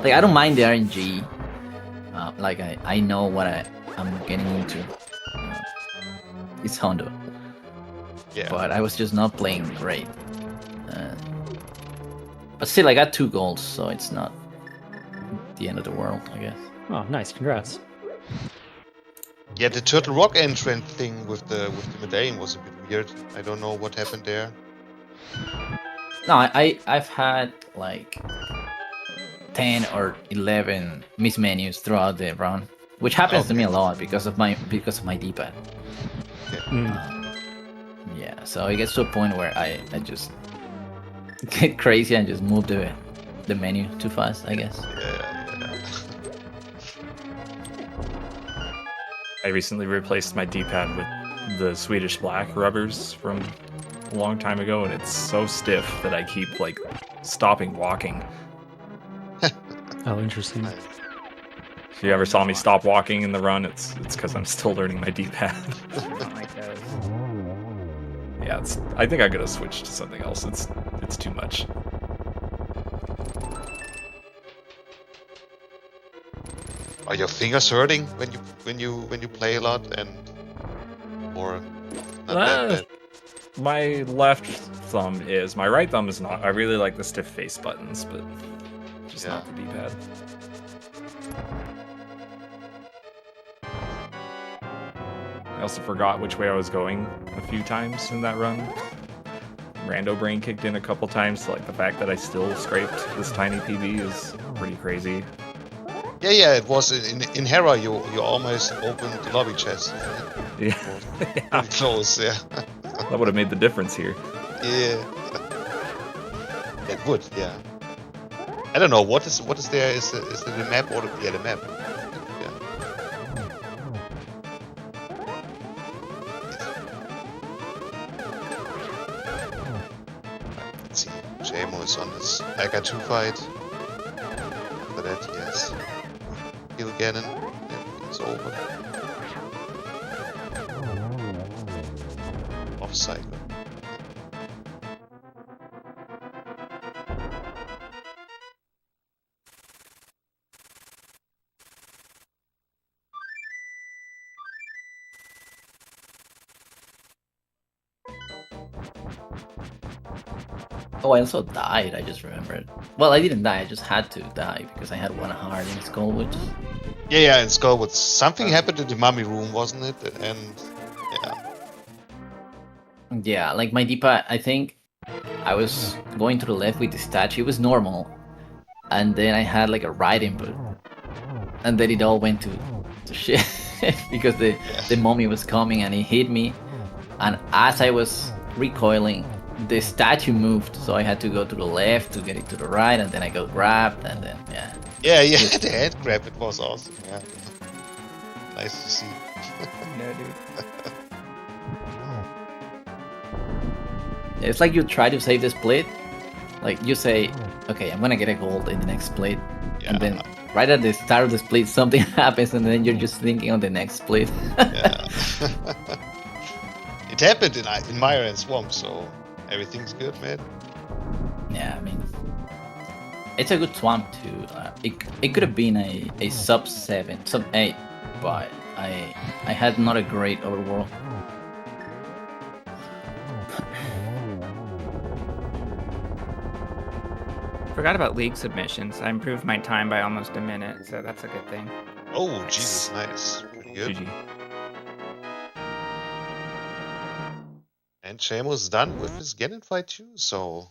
Like, I don't mind the RNG. Like, I know what I'm getting into. It's Hondo. Yeah. But I was just not playing great. But still, I got 2 goals, so it's not the end of the world, I guess. Oh, nice. Congrats. Yeah, the Turtle Rock entrant thing with the medallion was a bit weird. I don't know what happened there. No, I've had like 10 or 11 mismenus throughout the run, which happens to me a lot because of my D-pad. Yeah, so it gets to a point where I just get crazy and just move the menu too fast, I guess. Yeah. I recently replaced my D-pad with the Swedish black rubbers from a long time ago, and it's so stiff that I keep like stopping walking. Oh, interesting. Nice. If you ever saw me stop walking in the run, it's because I'm still learning my D-pad. Not like those. Yeah, I think I gotta switch to something else. It's too much. Are your fingers hurting when you play a lot, and or not that bad? My left thumb is. My right thumb is not. I really like the stiff face buttons, but just not the D-pad. I also forgot which way I was going a few times in that run. Rando brain kicked in a couple times, so, like the fact that I still scraped this tiny PB is pretty crazy. Yeah. It was in Hera. You almost opened the lobby chest. Yeah, Pretty close. Yeah. that would have made the difference here. Yeah. It would. Yeah. I don't know what is there. Is it the map or the map? Yeah. Let's see. Jamo is on his Aga 2 fight. After that, yes. Kill Ganon. Yeah, it's over. Off cycle. Oh, I also died. I just remembered. Well, I didn't die. I just had to die because I had one heart in Skullwood. Yeah, in Skullwood. Something happened in the mummy room, wasn't it? And yeah. Yeah, like my D-pad, I think I was going to the left with the statue. It was normal. And then I had like a right input. And then it all went to shit because the mummy was coming and it hit me. And as I was recoiling, the statue moved. So I had to go to the left to get it to the right. And then I got grabbed. And then, yeah. Yeah, the head grab, it was awesome. Yeah. Nice to see. No, dude. It's like you try to save the split. Like you say, okay, I'm gonna get a gold in the next split. Yeah. And then right at the start of the split, something happens, and then you're just thinking on the next split. Yeah. It happened in Mire and Swamp, so everything's good, man. Yeah, I mean, it's a good swamp too. It could have been a sub 7, sub 8, but I had not a great overworld. Forgot about league submissions. I improved my time by almost a minute, so that's a good thing. Oh, Jesus, nice. Pretty good. GG. And Shamu's done with his Ganon fight too, so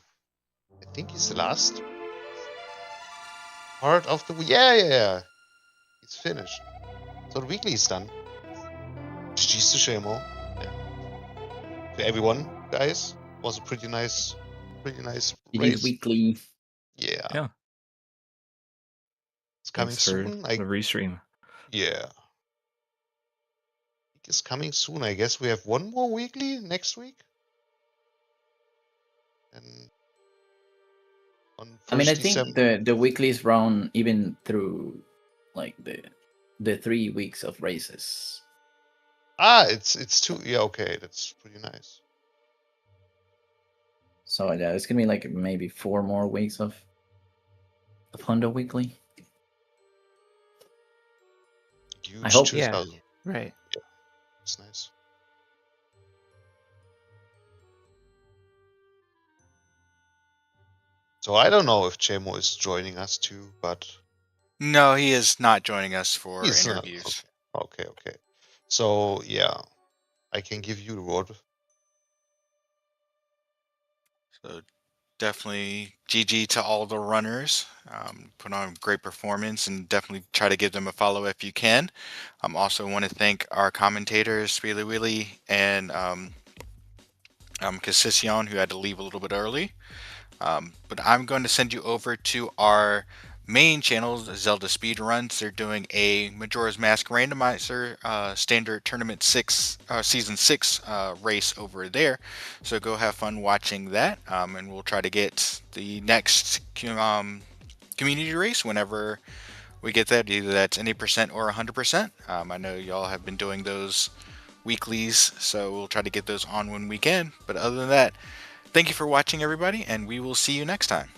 I think he's the last part of the yeah. It's finished. So the weekly is done. GG's to Shamu. And to everyone, guys, was a pretty nice GG's race. weekly. Yeah. Yeah. It's coming Thanks for soon. the restream. Yeah. It's coming soon. I guess we have one more weekly next week. And on 1st I mean, I December. think the weeklies run even through like the 3 weeks of races. It's 2. Yeah, okay, that's pretty nice. So yeah, it's gonna be like maybe 4 more weeks of Hondo Weekly. Huge I hope- 2000. Yeah. Right. It's nice. So I don't know if Chemo is joining us too, but No, he is not joining us for he's not. interviews. Okay. So yeah, I can give you the word. So definitely GG to all the runners. Put on a great performance and definitely try to give them a follow if you can. Also want to thank our commentators, Speely Willy and Cassicion, who had to leave a little bit early. But I'm going to send you over to our main channel, Zelda Speedruns. They're doing a Majora's Mask randomizer standard tournament 6 season 6 race over there. So go have fun watching that, and we'll try to get the next community race whenever we get that. Either that's any percent or 100%. I know y'all have been doing those weeklies, so we'll try to get those on when we can. But other than that, thank you for watching, everybody, and we will see you next time.